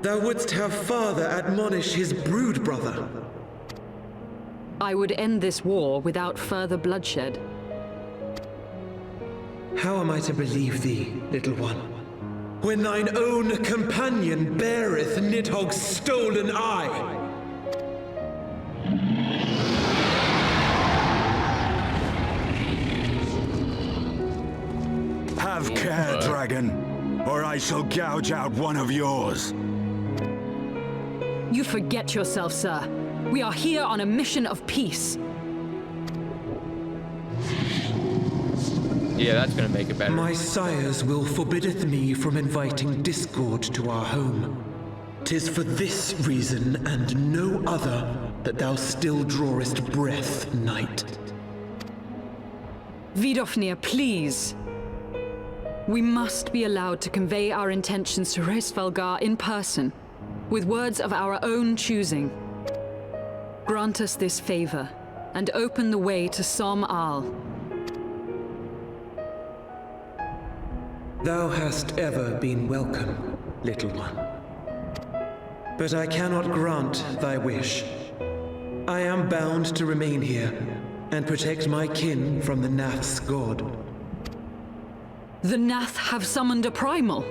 Thou wouldst have father admonish his brood brother. I would end this war without further bloodshed. How am I to believe thee, little one, when thine own companion beareth Nidhogg's stolen eye? Have care, dragon, or I shall gouge out one of yours. You forget yourself, sir. We are here on a mission of peace. Yeah, that's gonna make it better. My sires will forbiddeth me from inviting discord to our home. 'Tis for this reason and no other that thou still drawest breath, knight. Vidofnir, please. We must be allowed to convey our intentions to Hraesvelgar in person, with words of our own choosing. Grant us this favor, and open the way to Som Al. Thou hast ever been welcome, little one. But I cannot grant thy wish. I am bound to remain here and protect my kin from the Gnath's god. The Gnath have summoned a primal.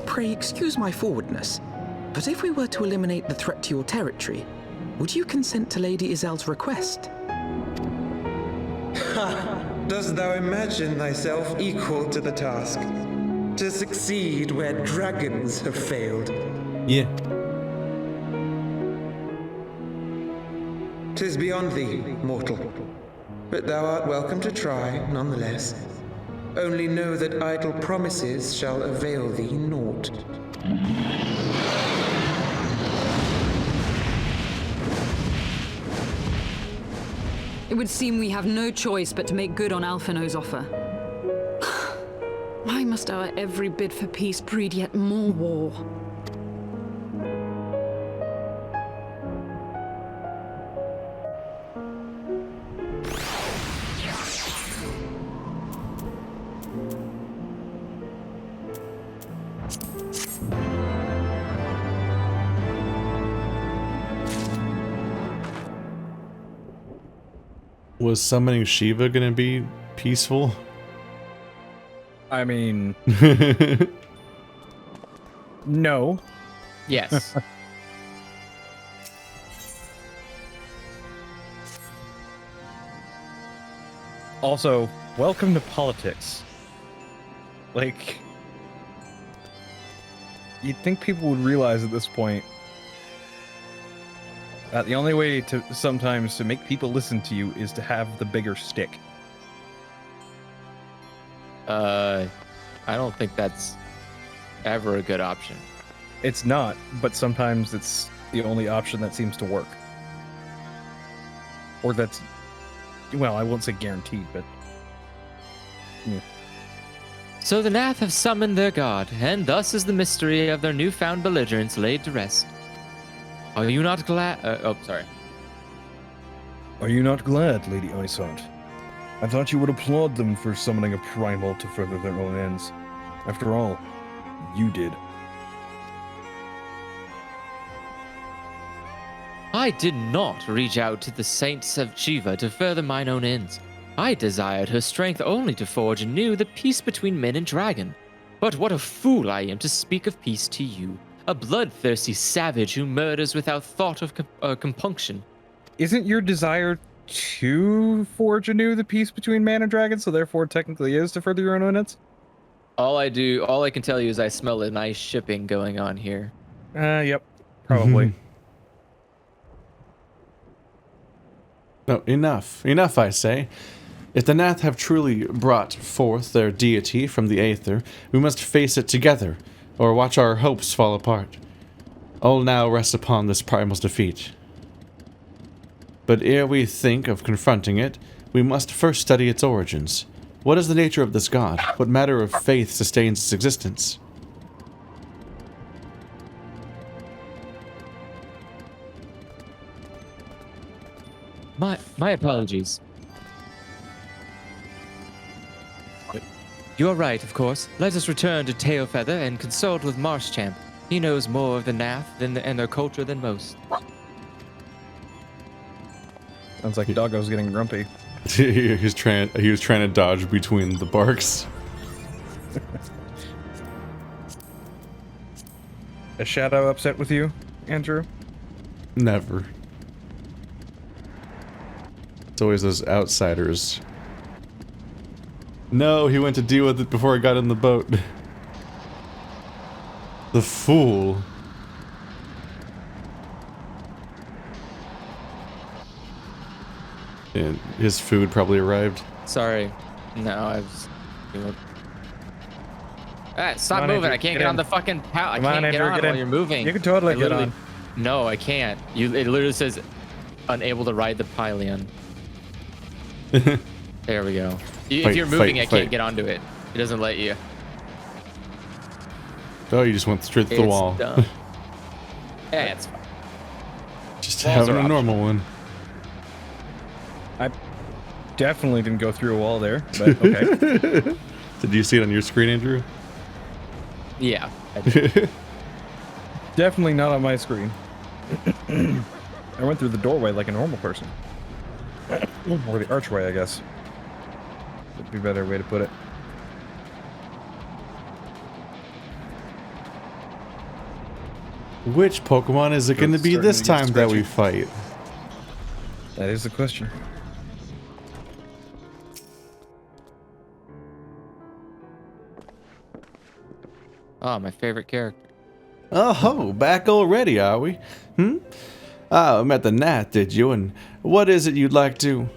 Pray excuse my forwardness, but if we were to eliminate the threat to your territory, would you consent to Lady Izel's request? Ha! Dost thou imagine thyself equal to the task? To succeed where dragons have failed? Yeah. 'Tis beyond thee, mortal. But thou art welcome to try, nonetheless. Only know that idle promises shall avail thee naught. It would seem we have no choice but to make good on Alphino's offer. Why must our every bid for peace breed yet more war? Was summoning Shiva gonna be peaceful? I mean, no. Yes. Also, welcome to politics. Like, you'd think people would realize at this point that the only way to sometimes to make people listen to you is to have the bigger stick. I don't think that's ever a good option. It's not, but sometimes it's the only option that seems to work. Or that's, well, I won't say guaranteed, but... yeah. So the Gnath have summoned their god, and thus is the mystery of their newfound belligerence laid to rest. Are you not glad? Oh, sorry. Are you not glad, Lady Iceheart? I thought you would applaud them for summoning a primal to further their own ends. After all, you did. I did not reach out to the saints of Shiva to further mine own ends. I desired her strength only to forge anew the peace between men and dragon. But what a fool I am to speak of peace to you, a bloodthirsty savage who murders without thought of compunction. Isn't your desire to forge anew the peace between man and dragon, so therefore technically is to further your own ends? All I can tell you is I smell a nice shipping going on here. Yep, probably. No, enough. Enough, I say. If the Gnath have truly brought forth their deity from the Aether, we must face it together, or watch our hopes fall apart. All now rests upon this primal's defeat. But ere we think of confronting it, we must first study its origins. What is the nature of this god? What matter of faith sustains its existence? My apologies. You are right, of course. Let us return to Tailfeather and consult with Marshchamp. He knows more of the Gnath and their culture than most. Sounds like Doggo's getting grumpy. he was trying to dodge between the barks. Is Shadow upset with you, Andrew? Never. It's always those outsiders. No, he went to deal with it before I got in the boat. The fool. And his food probably arrived. Sorry. No, I was doing... Stop on, moving. Andrew, I can't get get on in. the fucking I Come on, can't get Andrew, on get while in. you're moving. You can totally I get literally- on. No, I can't. It literally says unable to ride the pillion. There we go. If you're moving, I can't get onto it. It doesn't let you. Oh, you just went straight through the wall. Dumb. Yeah, it's fine. Just Walls having are a normal one. I definitely didn't go through a wall there, but okay. Did you see it on your screen, Andrew? Yeah. I did. Definitely not on my screen. I went through the doorway like a normal person. Or the archway, I guess. Would be a better way to put it. Which Pokemon is it going to be this time that we fight? That is the question. Oh, my favorite character. Oh, back already, are we? Oh, met the Gnath, did you? And what is it you'd like to...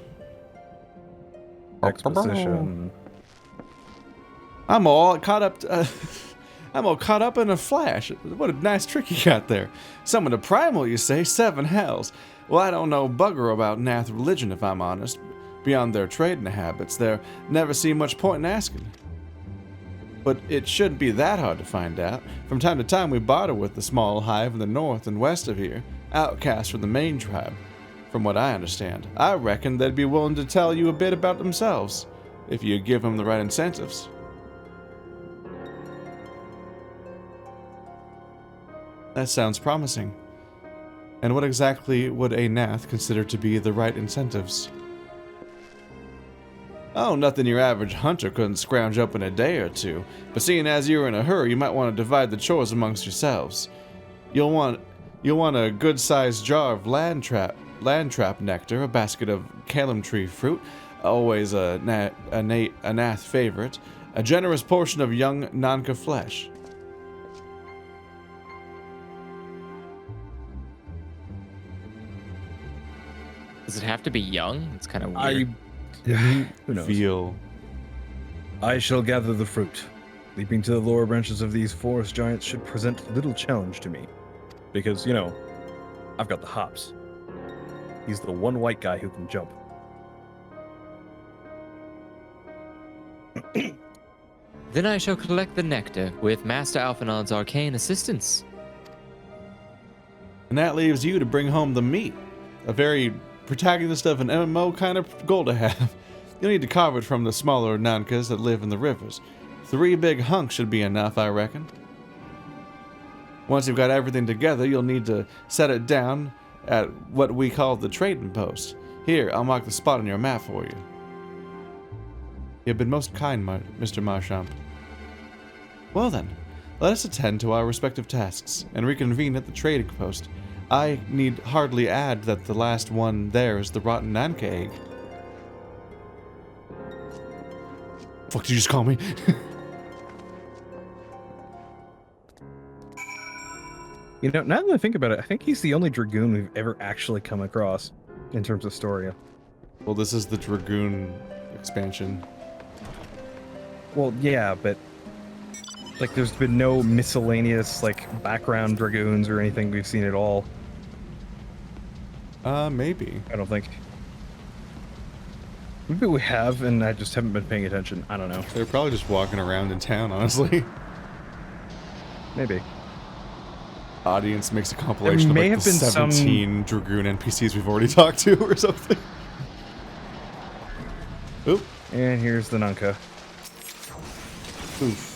Exposition. I'm all caught up... I'm all caught up in a flash. What a nice trick you got there. Summon a primal, you say? 7 hells. Well, I don't know bugger about Gnath religion, if I'm honest. Beyond their trading habits, there never seemed much point in asking. But it shouldn't be that hard to find out. From time to time, we barter with the small hive in the north and west of here, outcasts from the main tribe. From what I understand, I reckon they'd be willing to tell you a bit about themselves, if you give them the right incentives. That sounds promising. And what exactly would a Gnath consider to be the right incentives? Oh, nothing your average hunter couldn't scrounge up in a day or two, but seeing as you're in a hurry, you might want to divide the chores amongst yourselves. You'll want a good-sized jar of land trap nectar, a basket of calam tree fruit, always a Gnath favorite, a generous portion of young Nanka flesh. Does it have to be young? It's kind of weird. Who knows? Feel. I shall gather the fruit. Leaping to the lower branches of these forest giants should present little challenge to me. Because, you know, I've got the hops. He's the one white guy who can jump. Then I shall collect the nectar with Master Alphanon's arcane assistance. And that leaves you to bring home the meat. A very protagonist of an MMO kind of goal to have. You'll need to carve it from the smaller Nankas that live in the rivers. 3 big hunks should be enough, I reckon. Once you've got everything together, you'll need to set it down at what we call the trading post. Here, I'll mark the spot on your map for you. You've been most kind, Mr. Marchamp. Well then, let us attend to our respective tasks and reconvene at the trading post. I need hardly add that the last one there is the rotten Nanka egg. Fuck did you just call me? You know, now that I think about it, I think he's the only Dragoon we've ever actually come across in terms of story. Well, this is the Dragoon expansion. Well, yeah, but like there's been no miscellaneous like background Dragoons or anything we've seen at all. Maybe. I don't think. Maybe we have, and I just haven't been paying attention. I don't know. They're probably just walking around in town, honestly. Maybe. Audience makes a compilation There may of like have the been 17 Dragoon NPCs we've already talked to or something. Oop. And here's the Nanka. Oof.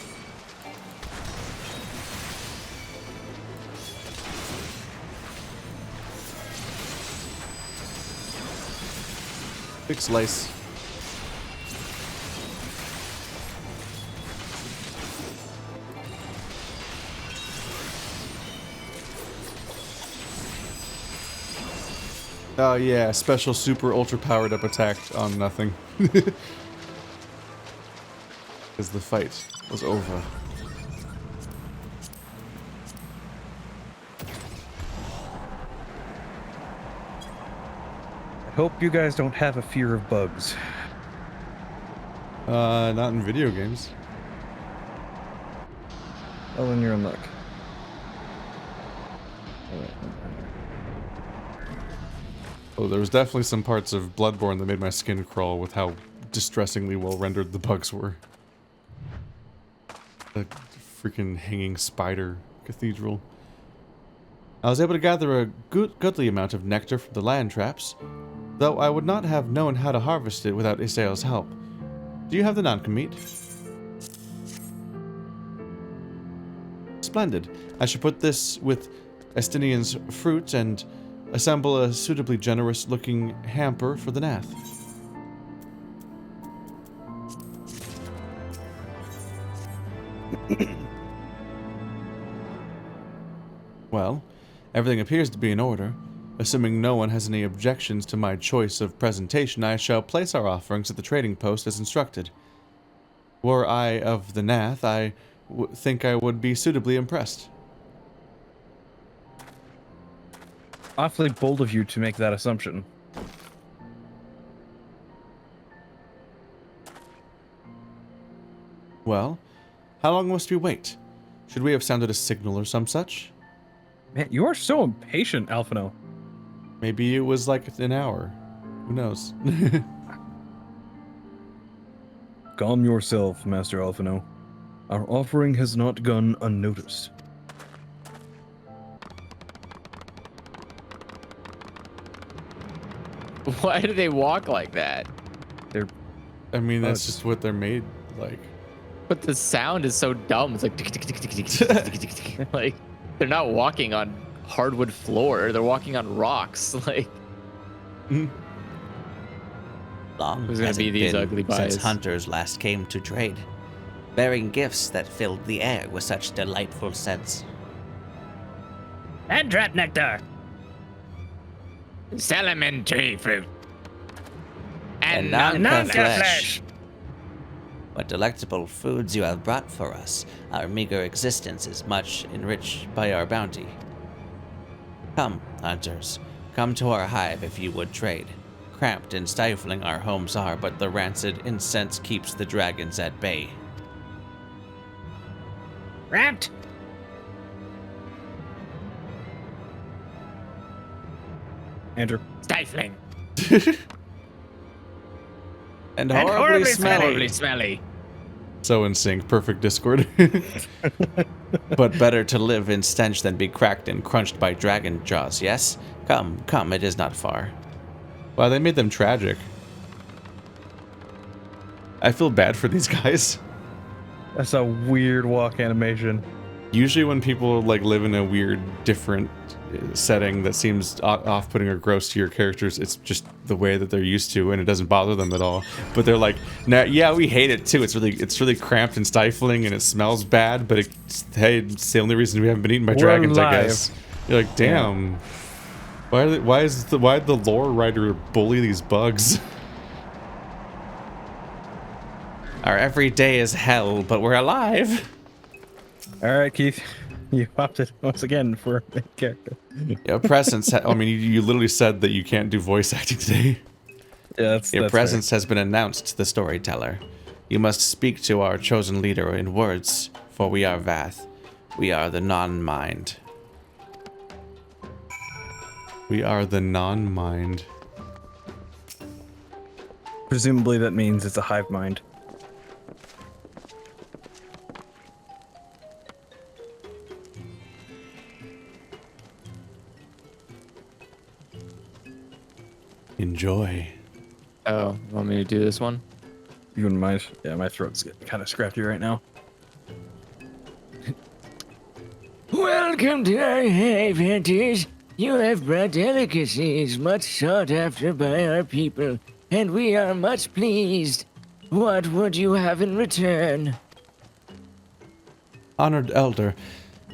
Big slice. Oh yeah, special super ultra powered up attack on nothing. Because the fight was over. I hope you guys don't have a fear of bugs. Not in video games. Oh, then you're in luck. Oh, there was definitely some parts of Bloodborne that made my skin crawl with how distressingly well rendered the bugs were. The freaking hanging spider cathedral. I was able to gather a goodly amount of nectar from the land traps, though I would not have known how to harvest it without Isael's help. Do you have the non-commit? Splendid. I should put this with Estinian's fruit and assemble a suitably generous-looking hamper for the Gnath. Well, everything appears to be in order. Assuming no one has any objections to my choice of presentation, I shall place our offerings at the trading post as instructed. Were I of the Gnath, I think I would be suitably impressed. Awfully bold of you to make that assumption. Well, how long must we wait? Should we have sounded a signal or some such? Man, you are so impatient, Alphino. Maybe it was like an hour. Who knows? Calm yourself, Master Alphino. Our offering has not gone unnoticed. Why do they walk like that? I mean, that's just what they're made like. But the sound is so dumb. It's like tick, tick, tick, tick, tick, tick, tick, tick, tick. Like they're not walking on hardwood floor. They're walking on rocks. Like Long Who's gonna has be it these been ugly since bias? hunters last came to trade, bearing gifts that filled the air with such delightful scents. And trap nectar. Salmon tree fruit. And none flesh. What delectable foods you have brought for us. Our meager existence is much enriched by our bounty. Come, hunters, come to our hive if you would trade. Cramped and stifling our homes are, but the rancid incense keeps the dragons at bay. Cramped? Andrew. Stifling. And horribly smelly. Horribly smelly. So in sync, perfect Discord. But better to live in stench than be cracked and crunched by dragon jaws, yes? Come, come, it is not far. Wow, they made them tragic. I feel bad for these guys. That's a weird walk animation. Usually when people like live in a weird, different setting that seems off-putting or gross to your characters, it's just the way that they're used to, and it doesn't bother them at all. But they're like, nah, yeah, we hate it too. It's really cramped and stifling, and it smells bad. But hey, it's the only reason we haven't been eaten by dragons, I guess. You're like, damn. Yeah. Why did the lore writer bully these bugs? Our every day is hell, but we're alive. All right, Keith, you opted once again for a main character. Your presence. I mean, you literally said that you can't do voice acting today. Yeah, Your presence has been announced to the storyteller. You must speak to our chosen leader in words, for we are Vath. We are the non-mind. We are the non-mind. Presumably that means it's a hive mind. Enjoy. Oh, want me to do this one? You wouldn't mind? Yeah, my throat's getting kind of scrappy right now. Welcome to our hive, hunters. You have brought delicacies much sought after by our people, and we are much pleased. What would you have in return? Honored Elder,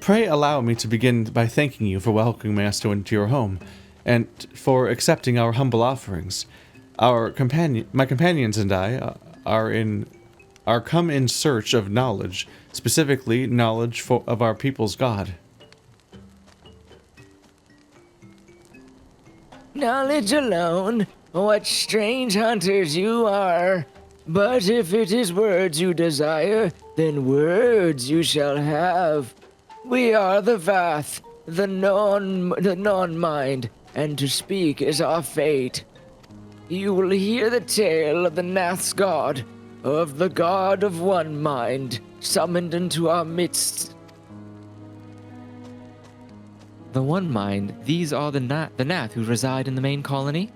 pray allow me to begin by thanking you for welcoming us into your home, and for accepting our humble offerings. My companions and I are come in search of knowledge, specifically knowledge of our people's god. Knowledge alone, what strange hunters you are. But if it is words you desire, then words you shall have. We are the Vath, the non-mind, and to speak is our fate. You will hear the tale of the Gnath's god, of the god of one mind, summoned into our midst. The One Mind, these are the Gnath who reside in the main colony?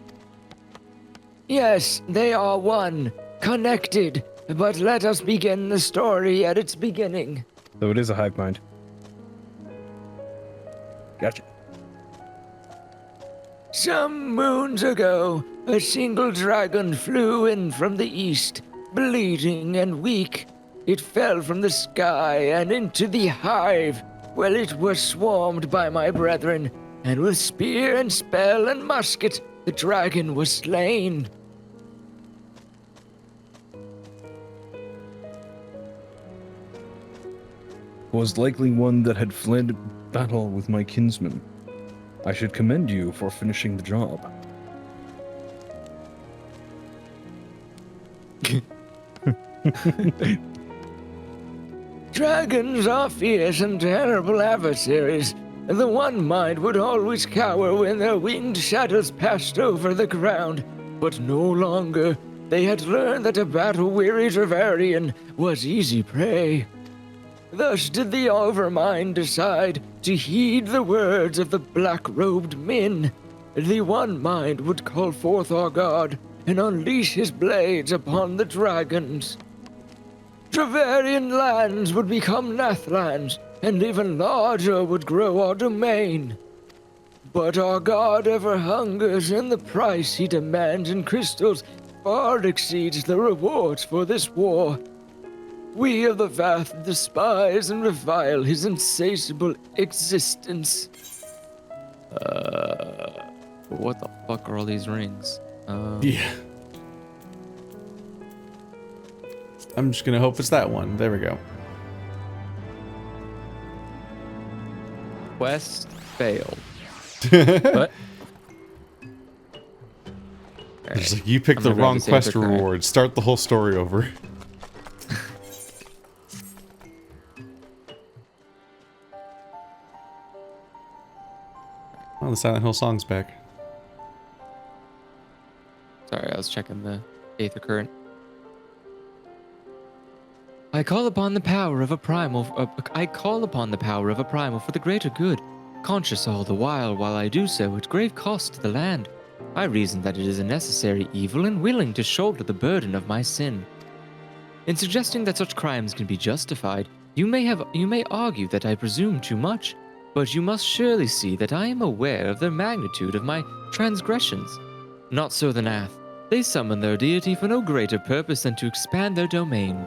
Yes, they are one, connected, but let us begin the story at its beginning. So it is a hive mind. Gotcha. Some moons ago, a single dragon flew in from the east, bleeding and weak. It fell from the sky and into the hive, where it was swarmed by my brethren, and with spear and spell and musket, the dragon was slain. Was likely one that had fled battle with my kinsmen. I should commend you for finishing the job. Dragons are fierce and terrible adversaries. The One Mind would always cower when their winged shadows passed over the ground, but no longer. They had learned that a battle-weary Dravanian was easy prey. Thus did the Overmind decide to heed the words of the black-robed men. The One Mind would call forth our god and unleash his blades upon the dragons. Dravanian lands would become Gnath lands, and even larger would grow our domain. But our god ever hungers, and the price he demands in crystals far exceeds the rewards for this war. We of the Vath despise and revile his insatiable existence. What the fuck are all these rings? Yeah. I'm just gonna hope it's that one. There we go. Quest failed. What? It's like, you picked the wrong quest reward. Start the whole story over. Oh, the Silent Hill song's back. Sorry, I was checking the Aether current. I call upon the power of a primal for the greater good, conscious all the while I do so at grave cost to the land. I reason that it is a necessary evil and willing to shoulder the burden of my sin. In suggesting that such crimes can be justified, you may argue that I presume too much, but you must surely see that I am aware of the magnitude of my transgressions. Not so the Gnath. They summon their deity for no greater purpose than to expand their dominion.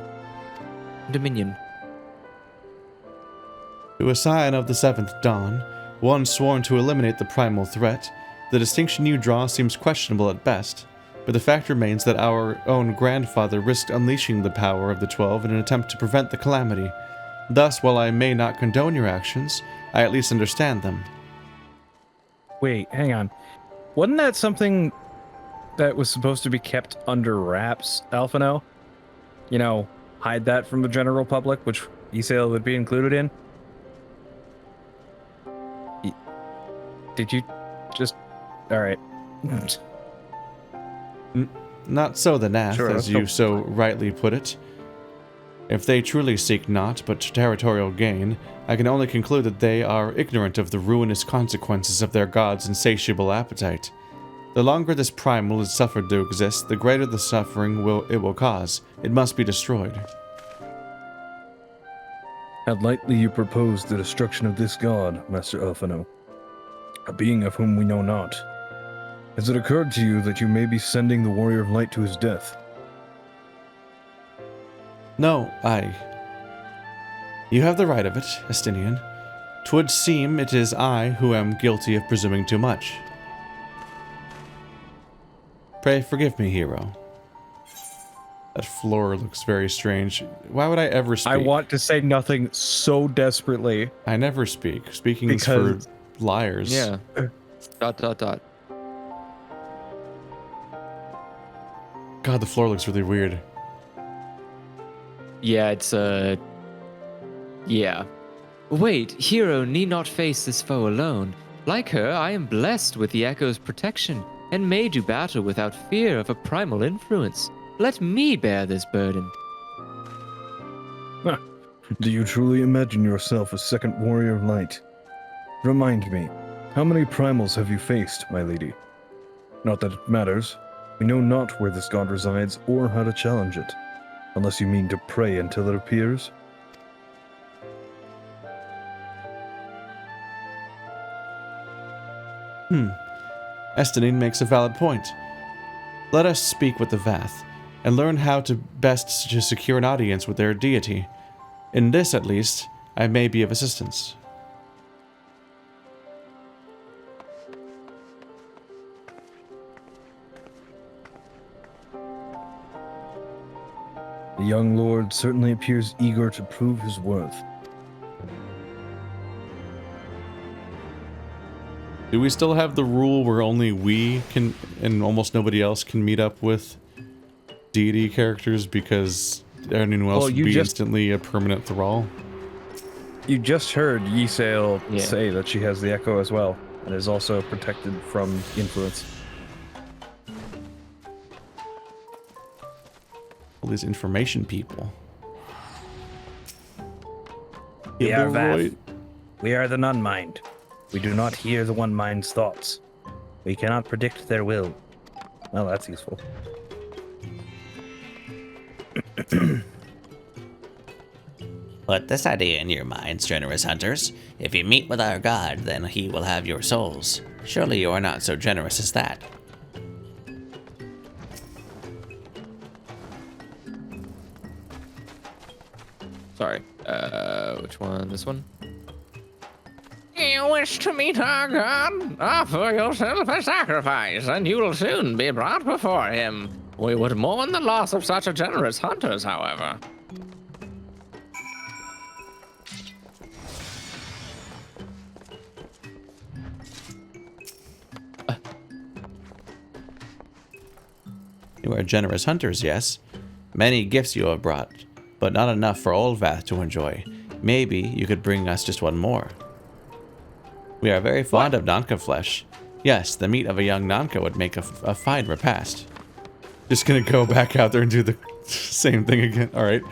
To a scion of the Seventh Dawn, one sworn to eliminate the Primal Threat, the distinction you draw seems questionable at best, but the fact remains that our own grandfather risked unleashing the power of the 12 in an attempt to prevent the calamity. Thus, while I may not condone your actions, I at least understand them. Wait, hang on. Wasn't that something that was supposed to be kept under wraps, Alphino? You know, hide that from the general public, which Eorzea would be included in? Did you just... Alright. Not so the Gnath, Sure, as you so rightly put it. If they truly seek naught but territorial gain, I can only conclude that they are ignorant of the ruinous consequences of their god's insatiable appetite. The longer this primal is suffered to exist, the greater the suffering it will cause. It must be destroyed. How lightly you propose the destruction of this god, Master Alphino, a being of whom we know not. Has it occurred to you that you may be sending the Warrior of Light to his death? No, You have the right of it, Estinian. 'Twould seem it is I who am guilty of presuming too much. Pray forgive me, hero. That floor looks very strange. Why would I ever speak? I want to say nothing so desperately. I never speak. Speaking is for liars. Yeah. ... God, the floor looks really weird. Yeah, it's yeah. Wait, hero need not face this foe alone. Like her, I am blessed with the Echo's protection, and may do battle without fear of a primal influence. Let me bear this burden. Do you truly imagine yourself a second warrior of light? Remind me, how many primals have you faced, my lady? Not that it matters. We know not where this god resides or how to challenge it, unless you mean to pray until it appears. Estinine makes a valid point. Let us speak with the Vath, and learn how to best to secure an audience with their deity. In this, at least, I may be of assistance. The young lord certainly appears eager to prove his worth. Do we still have the rule where only we can, and almost nobody else can meet up with deity characters because anyone else would be instantly a permanent thrall? You just heard Ysael say that she has the Echo as well, and is also protected from influence. All these information people. We are Vath. We are the non-mind. We do not hear the one mind's thoughts. We cannot predict their will. Well, that's useful. Put this idea in your minds, generous hunters. If you meet with our god, then he will have your souls. Surely you are not so generous as that. Sorry. Which one? This one? You wish to meet our god? Offer yourself a sacrifice, and you will soon be brought before him. We would mourn the loss of such a generous hunters, however. You are generous hunters, yes. Many gifts you have brought, but not enough for old Vath to enjoy. Maybe you could bring us just one more. We are very fond of Nanka flesh. Yes, the meat of a young Nanka would make a fine repast. Just gonna go back out there and do the same thing again. Alright.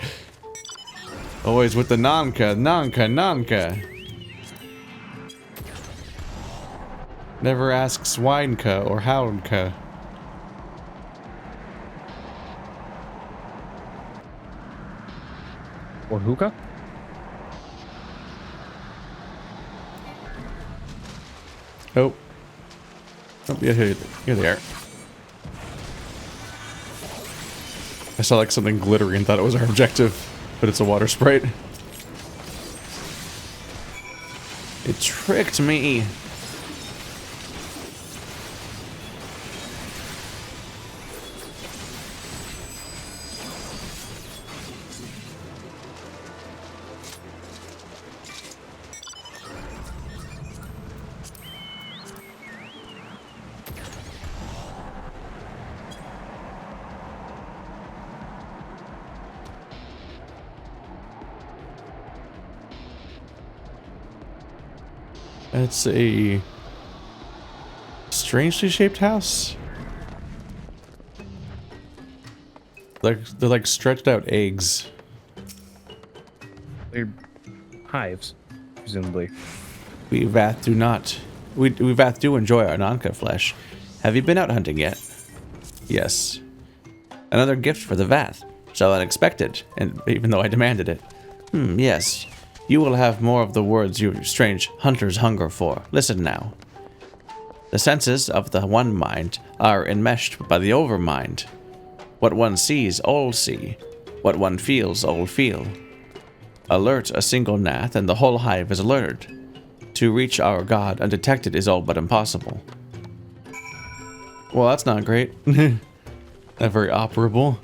Always with the Nanka. Never asks Wineka or Houndka. Or hookah? Oh. Oh, yeah, here they are. I saw like something glittery and thought it was our objective, but it's a water sprite. It tricked me. It's a strangely shaped house. They're like stretched out eggs. They're hives, presumably. We Vath do not. We Vath do enjoy our Nanka flesh. Have you been out hunting yet? Yes. Another gift for the Vath. So unexpected, and even though I demanded it. Yes. You will have more of the words you strange hunters hunger for. Listen now. The senses of the one mind are enmeshed by the overmind. What one sees, all see. What one feels, all feel. Alert a single Gnath, and the whole hive is alerted. To reach our god undetected is all but impossible. Well, that's not great. Not very operable.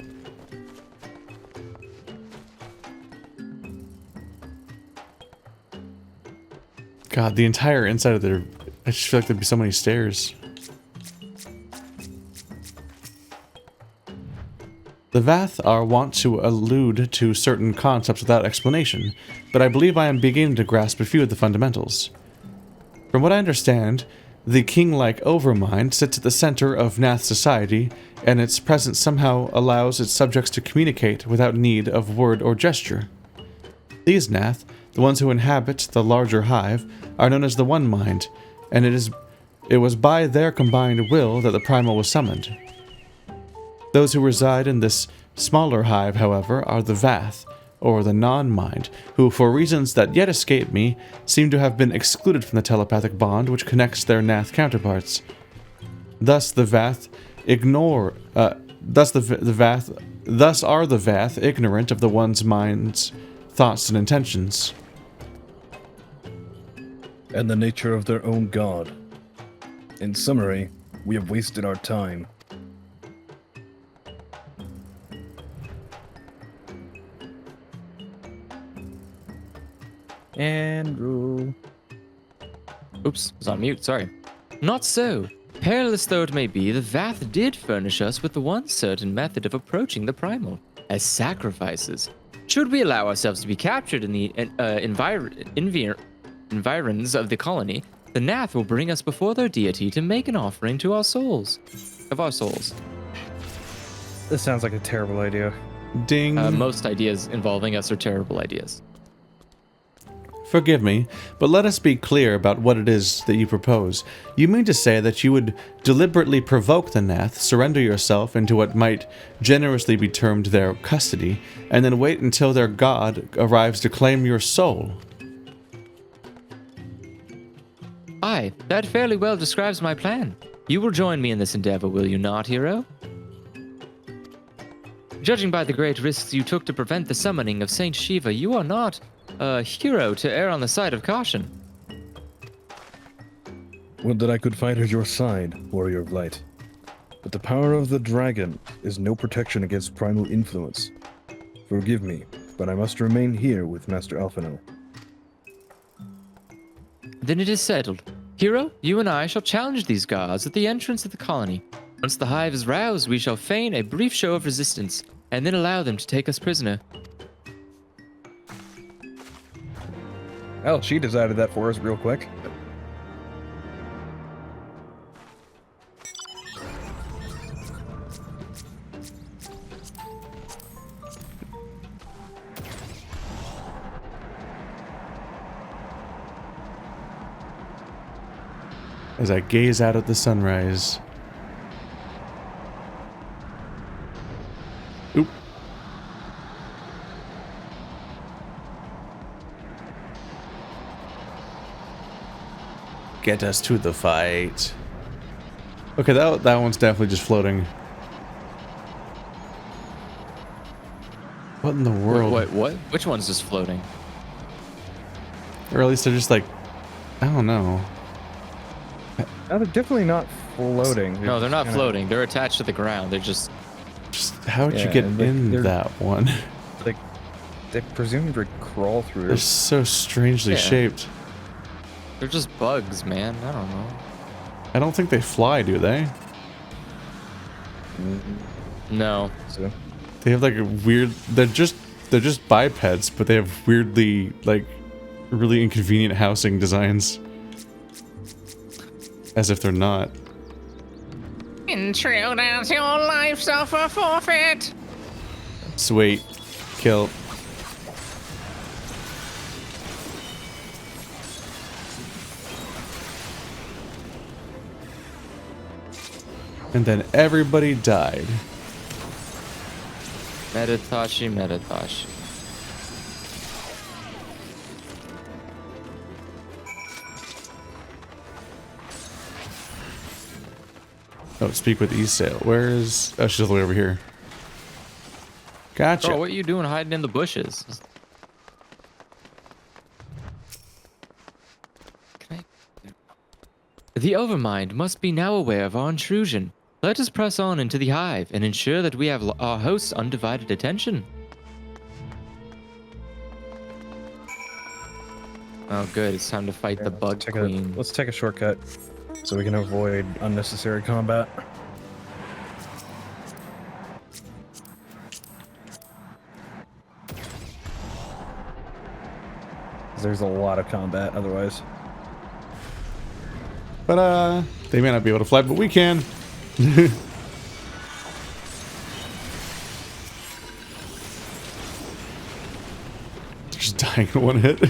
God, the entire inside of there, I just feel like there'd be so many stairs. The Vath are wont to allude to certain concepts without explanation, but I believe I am beginning to grasp a few of the fundamentals. From what I understand, the king-like Overmind sits at the center of Gnath society, and its presence somehow allows its subjects to communicate without need of word or gesture. These Gnath, the ones who inhabit the larger hive, are known as the One Mind, and it was by their combined will that the Primal was summoned. Those who reside in this smaller hive, however, are the Vath, or the non-mind, who, for reasons that yet escape me, seem to have been excluded from the telepathic bond which connects their Gnath counterparts. Thus the Vath thus are the Vath ignorant of the One's mind's thoughts and intentions. And the nature of their own god. In summary, we have wasted our time. Andrew. Oops, was on mute, sorry. Not so. Perilous though it may be, the Vath did furnish us with the one certain method of approaching the Primal, as sacrifices. Should we allow ourselves to be captured in the environs of the colony, the Gnath will bring us before their deity to make an offering to our souls. This sounds like a terrible idea. Ding. Most ideas involving us are terrible ideas. Forgive me, but let us be clear about what it is that you propose. You mean to say that you would deliberately provoke the Gnath, surrender yourself into what might generously be termed their custody, and then wait until their god arrives to claim your soul? Aye, that fairly well describes my plan. You will join me in this endeavor, will you not, hero? Judging by the great risks you took to prevent the summoning of Saint Shiva, you are not a hero to err on the side of caution. Would that I could fight at your side, warrior of light. But the power of the dragon is no protection against primal influence. Forgive me, but I must remain here with Master Alphinaud. Then it is settled. Hero, you and I shall challenge these guards at the entrance of the colony. Once the hive is roused, we shall feign a brief show of resistance, and then allow them to take us prisoner. Hell, she decided that for us real quick. As I gaze out at the sunrise. Oop. Get us to the fight. Okay, that one's definitely just floating. What in the world? Wait, what? Which one's just floating? Or at least they're just like, I don't know. No, they're definitely not floating. No, they're not floating. They're attached to the ground. They're just how would you get in that one? Like, they presumably crawl through. They're so strangely shaped. They're just bugs, man. I don't know. I don't think they fly, do they? No. So they have like a weird. They're just bipeds, but they have weirdly like really inconvenient housing designs. As if they're not. Intruders, your life suffer forfeit. Sweet. Kill. And then everybody died. Meditashi. Oh, speak with Esail. Where is... Oh, she's all the way over here. Gotcha. Oh, what are you doing hiding in the bushes? The Overmind must be now aware of our intrusion. Let us press on into the hive and ensure that we have our host's undivided attention. Oh, good. It's time to fight the bug queen. Let's take a shortcut so we can avoid unnecessary combat. there's a lot of combat otherwise. But they may not be able to fly, but we can. Just dying in one hit.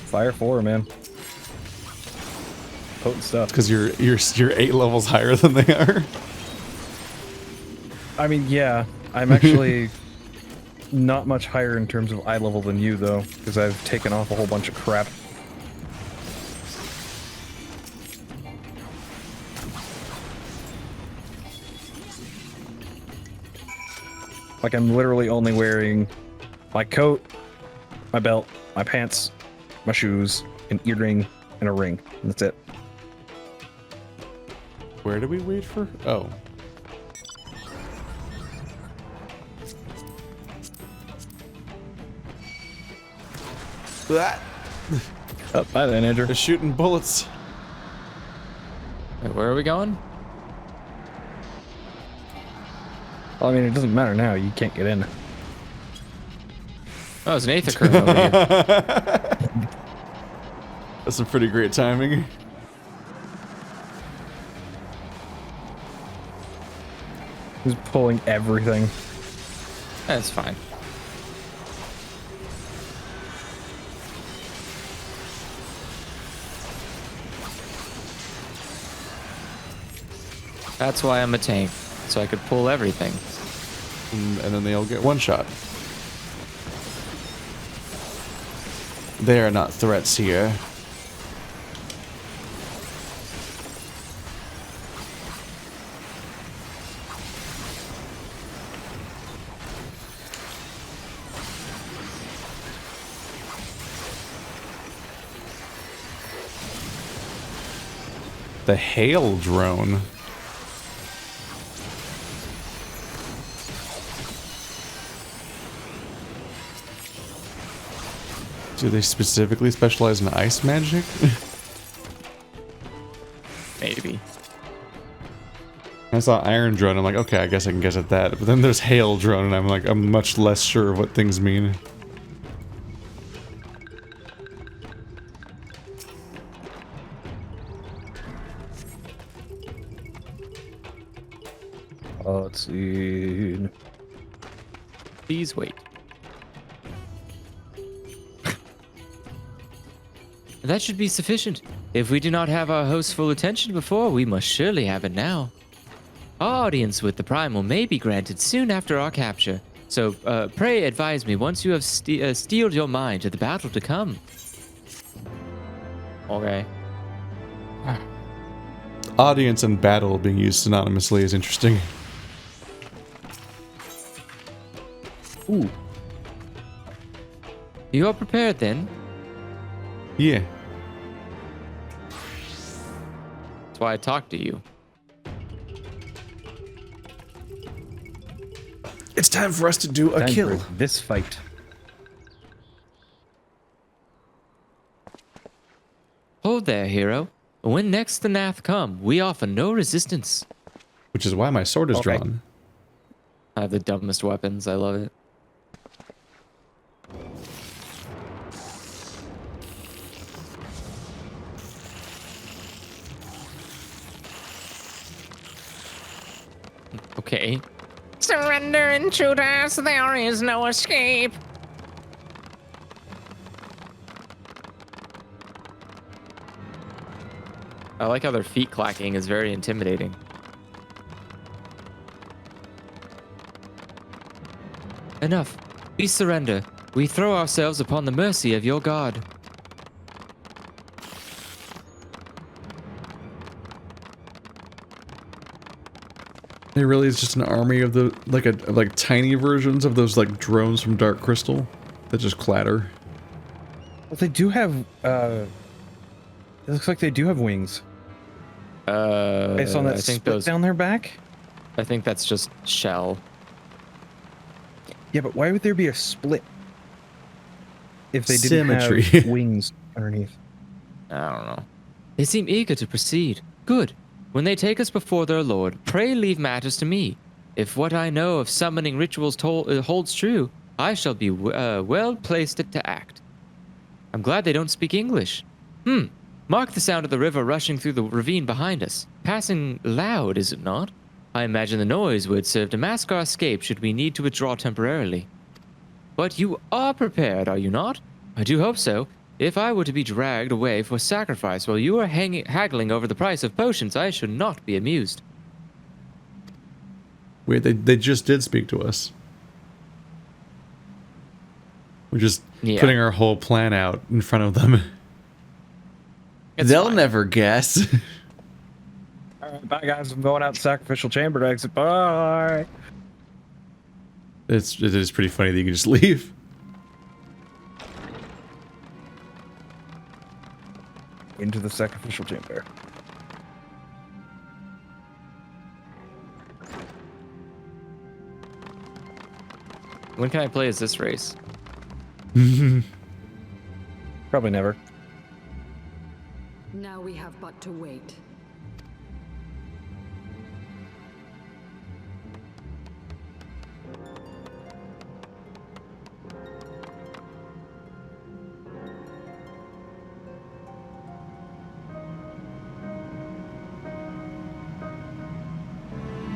Fire 4, man. Potent stuff. Because you're 8 levels higher than they are. I mean, yeah, I'm actually not much higher in terms of eye level than you, though, because I've taken off a whole bunch of crap. Like, I'm literally only wearing my coat, my belt, my pants, my shoes, an earring, and a ring. And that's it. Where do we wait for? Oh. That. Oh, bye then, Andrew. They're shooting bullets. Wait, where are we going? Well, I mean, it doesn't matter now. You can't get in. Oh, it's an Aether curve over here. That's some pretty great timing. He's pulling everything. That's fine. That's why I'm a tank, so I could pull everything. And then they all get one shot. They are not threats here. The hail drone. Do they specifically specialize in ice magic? Maybe. I saw Iron Drone, I'm like, okay, I guess I can guess at that. But then there's Hail Drone, and I'm like, I'm much less sure of what things mean. Let's see. Please wait. That should be sufficient. If we do not have our host's full attention before, we must surely have it now. Our audience with the Primal may be granted soon after our capture, so pray advise me once you have steeled your mind to the battle to come. Okay. Audience and battle being used synonymously is interesting. Ooh. You are prepared then? Yeah. That's why I talked to you. It's time for us to do a kill. This fight. Hold there, hero. When next the Gnath come, we offer no resistance. Which is why my sword is drawn. I have the dumbest weapons. I love it. Okay. Surrender, intruders. There is no escape. I like how their feet clacking is very intimidating. Enough. We surrender. We throw ourselves upon the mercy of your god. It really is just an army of the like tiny versions of those like drones from Dark Crystal that just clatter. Well, they do have. It looks like they do have wings. Based on that split down their back. I think that's just shell. Yeah, but why would there be a split if they didn't have wings underneath? I don't know. They seem eager to proceed. Good. When they take us before their lord, pray leave matters to me. If what I know of summoning rituals holds true, I shall be well placed to act. I'm glad they don't speak English. Mark the sound of the river rushing through the ravine behind us. Passing loud, is it not? I imagine the noise would serve to mask our escape should we need to withdraw temporarily. But you are prepared, are you not? I do hope so. If I were to be dragged away for sacrifice while you are haggling over the price of potions, I should not be amused. Wait, they just did speak to us. We're just putting our whole plan out in front of them. They'll never guess. All right, bye guys. I'm going out the sacrificial chamber to exit. Bye. It is pretty funny that you can just leave. Into the sacrificial chamber. When can I play as this race? Probably never. Now we have but to wait.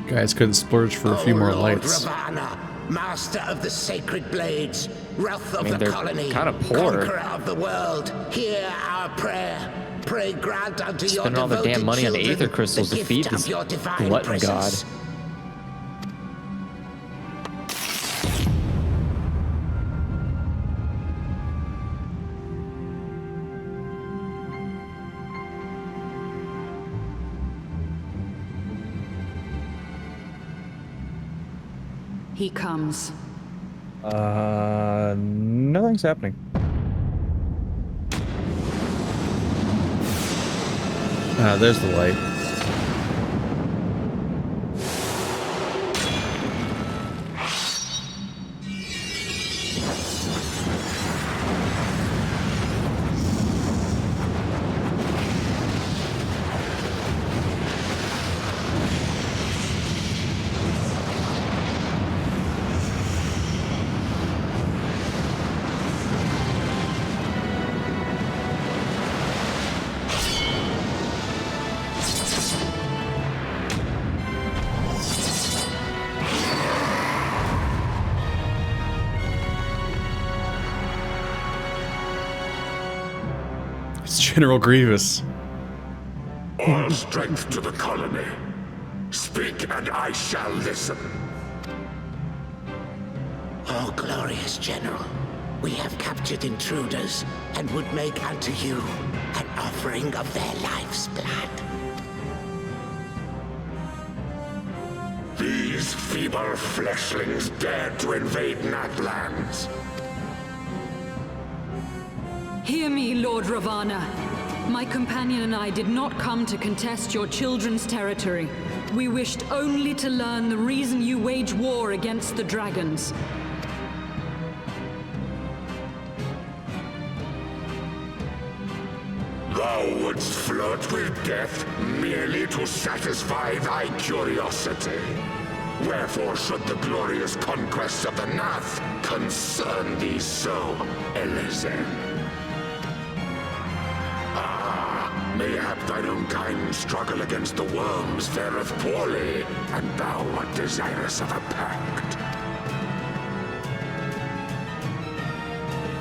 Guys couldn't splurge for a few more Lord lights. Ravana, master of the sacred blades, wrath of the colony, kind of poor. conqueror of the world, hear our prayer. Pray grant unto your Spending all the devoted damn money on children aether crystals the to feed gift this of your divine glutton god. presence. He comes. Nothing's happening. There's the light. General Grievous. All strength to the colony. Speak and I shall listen. Oh, glorious General, we have captured intruders and would make unto you an offering of their life's blood. These feeble fleshlings dared to invade Natlands. Hear me, Lord Ravana. My companion and I did not come to contest your children's territory. We wished only to learn the reason you wage war against the dragons. Thou wouldst flirt with death merely to satisfy thy curiosity. Wherefore should the glorious conquest of the Gnath concern thee so, Eorzea? Mayhap thine own kind struggle against the worms fareth poorly, and thou art desirous of a pact.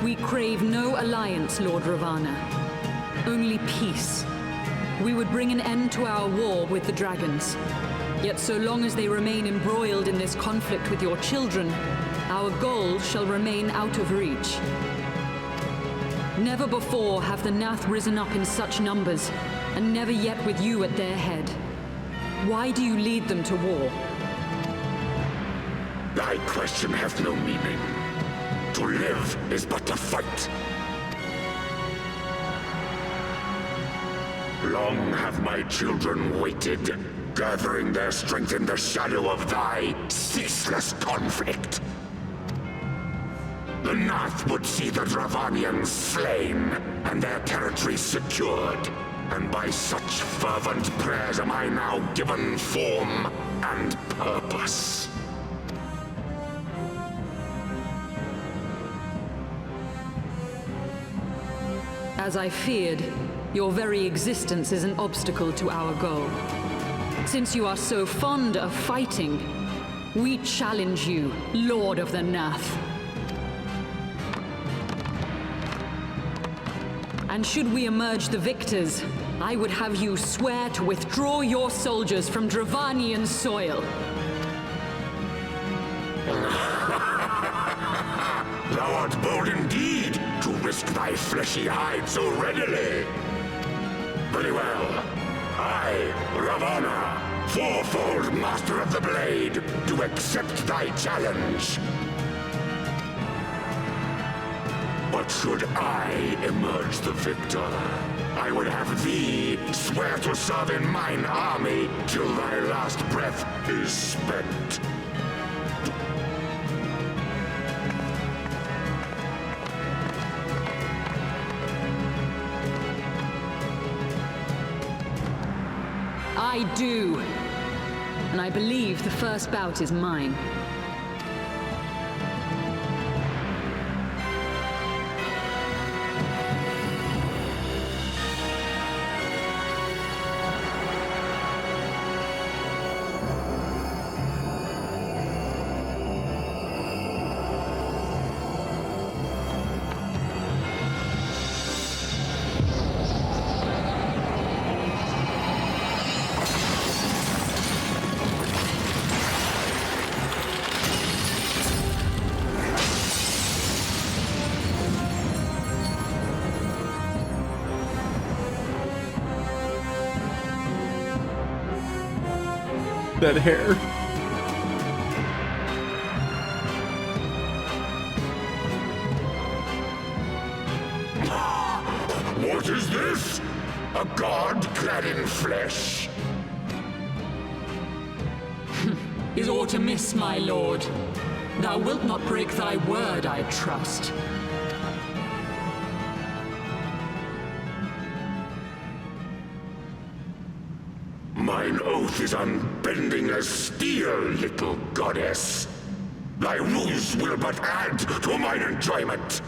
We crave no alliance, Lord Ravana. Only peace. We would bring an end to our war with the dragons. Yet so long as they remain embroiled in this conflict with your children, our goal shall remain out of reach. Never before have the Gnath risen up in such numbers, and never yet with you at their head. Why do you lead them to war? Thy question hath no meaning. To live is but to fight. Long have my children waited, gathering their strength in the shadow of thy ceaseless conflict. The Gnath would see the Dravanians slain, and their territory secured. And by such fervent prayers am I now given form and purpose. As I feared, your very existence is an obstacle to our goal. Since you are so fond of fighting, we challenge you, Lord of the Gnath. And should we emerge the victors, I would have you swear to withdraw your soldiers from Dravanian soil. Thou art bold indeed to risk thy fleshy hide so readily. Very well. I, Ravana, fourfold master of the blade, do accept thy challenge. But should I emerge the victor, I would have thee swear to serve in mine army till thy last breath is spent. I do. And I believe the first bout is mine. That hair. What is this? A god clad in flesh? Is aught amiss, my lord? Thou wilt not break thy word, I trust. Mine oath is unbending as steel, little goddess. Thy ruse will but add to mine enjoyment.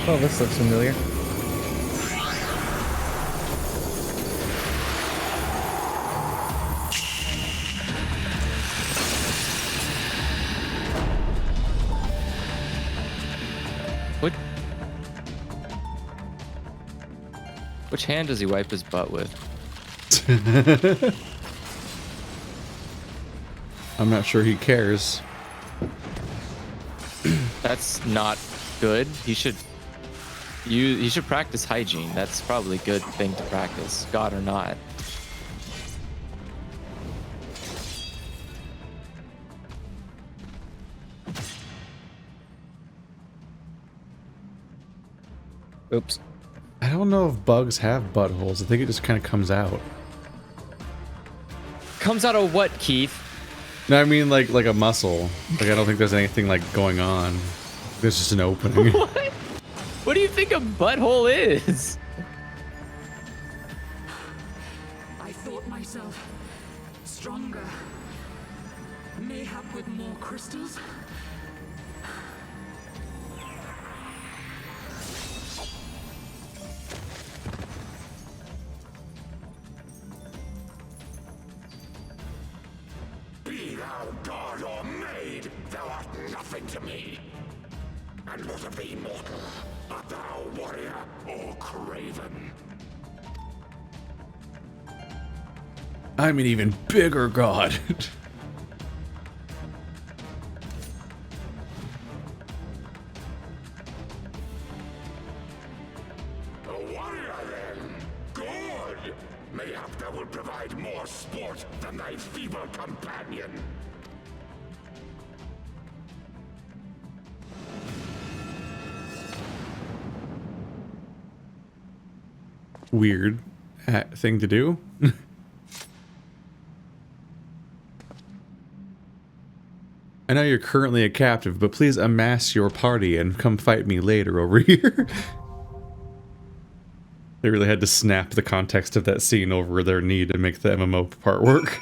Oh, this looks familiar. Which hand does he wipe his butt with? I'm not sure he cares. That's not good. He should practice hygiene. That's probably a good thing to practice, God or not. Oops. I don't know if bugs have buttholes. I think it just kind of comes out. Comes out of what, Keith? No, I mean like a muscle. Like I don't think there's anything like going on. There's just an opening. What? What do you think a butthole is? I thought myself stronger. Mayhap with more crystals? Be thou god or maid, thou art nothing to me. And what of thee, mortal? Art thou warrior or craven? I'm an even bigger god. A warrior, then? Good! Mayhap thou will provide more sport than thy feeble companion. Weird thing to do. I know you're currently a captive, but please amass your party and come fight me later over here. They really had to snap the context of that scene over their need to make the MMO part work.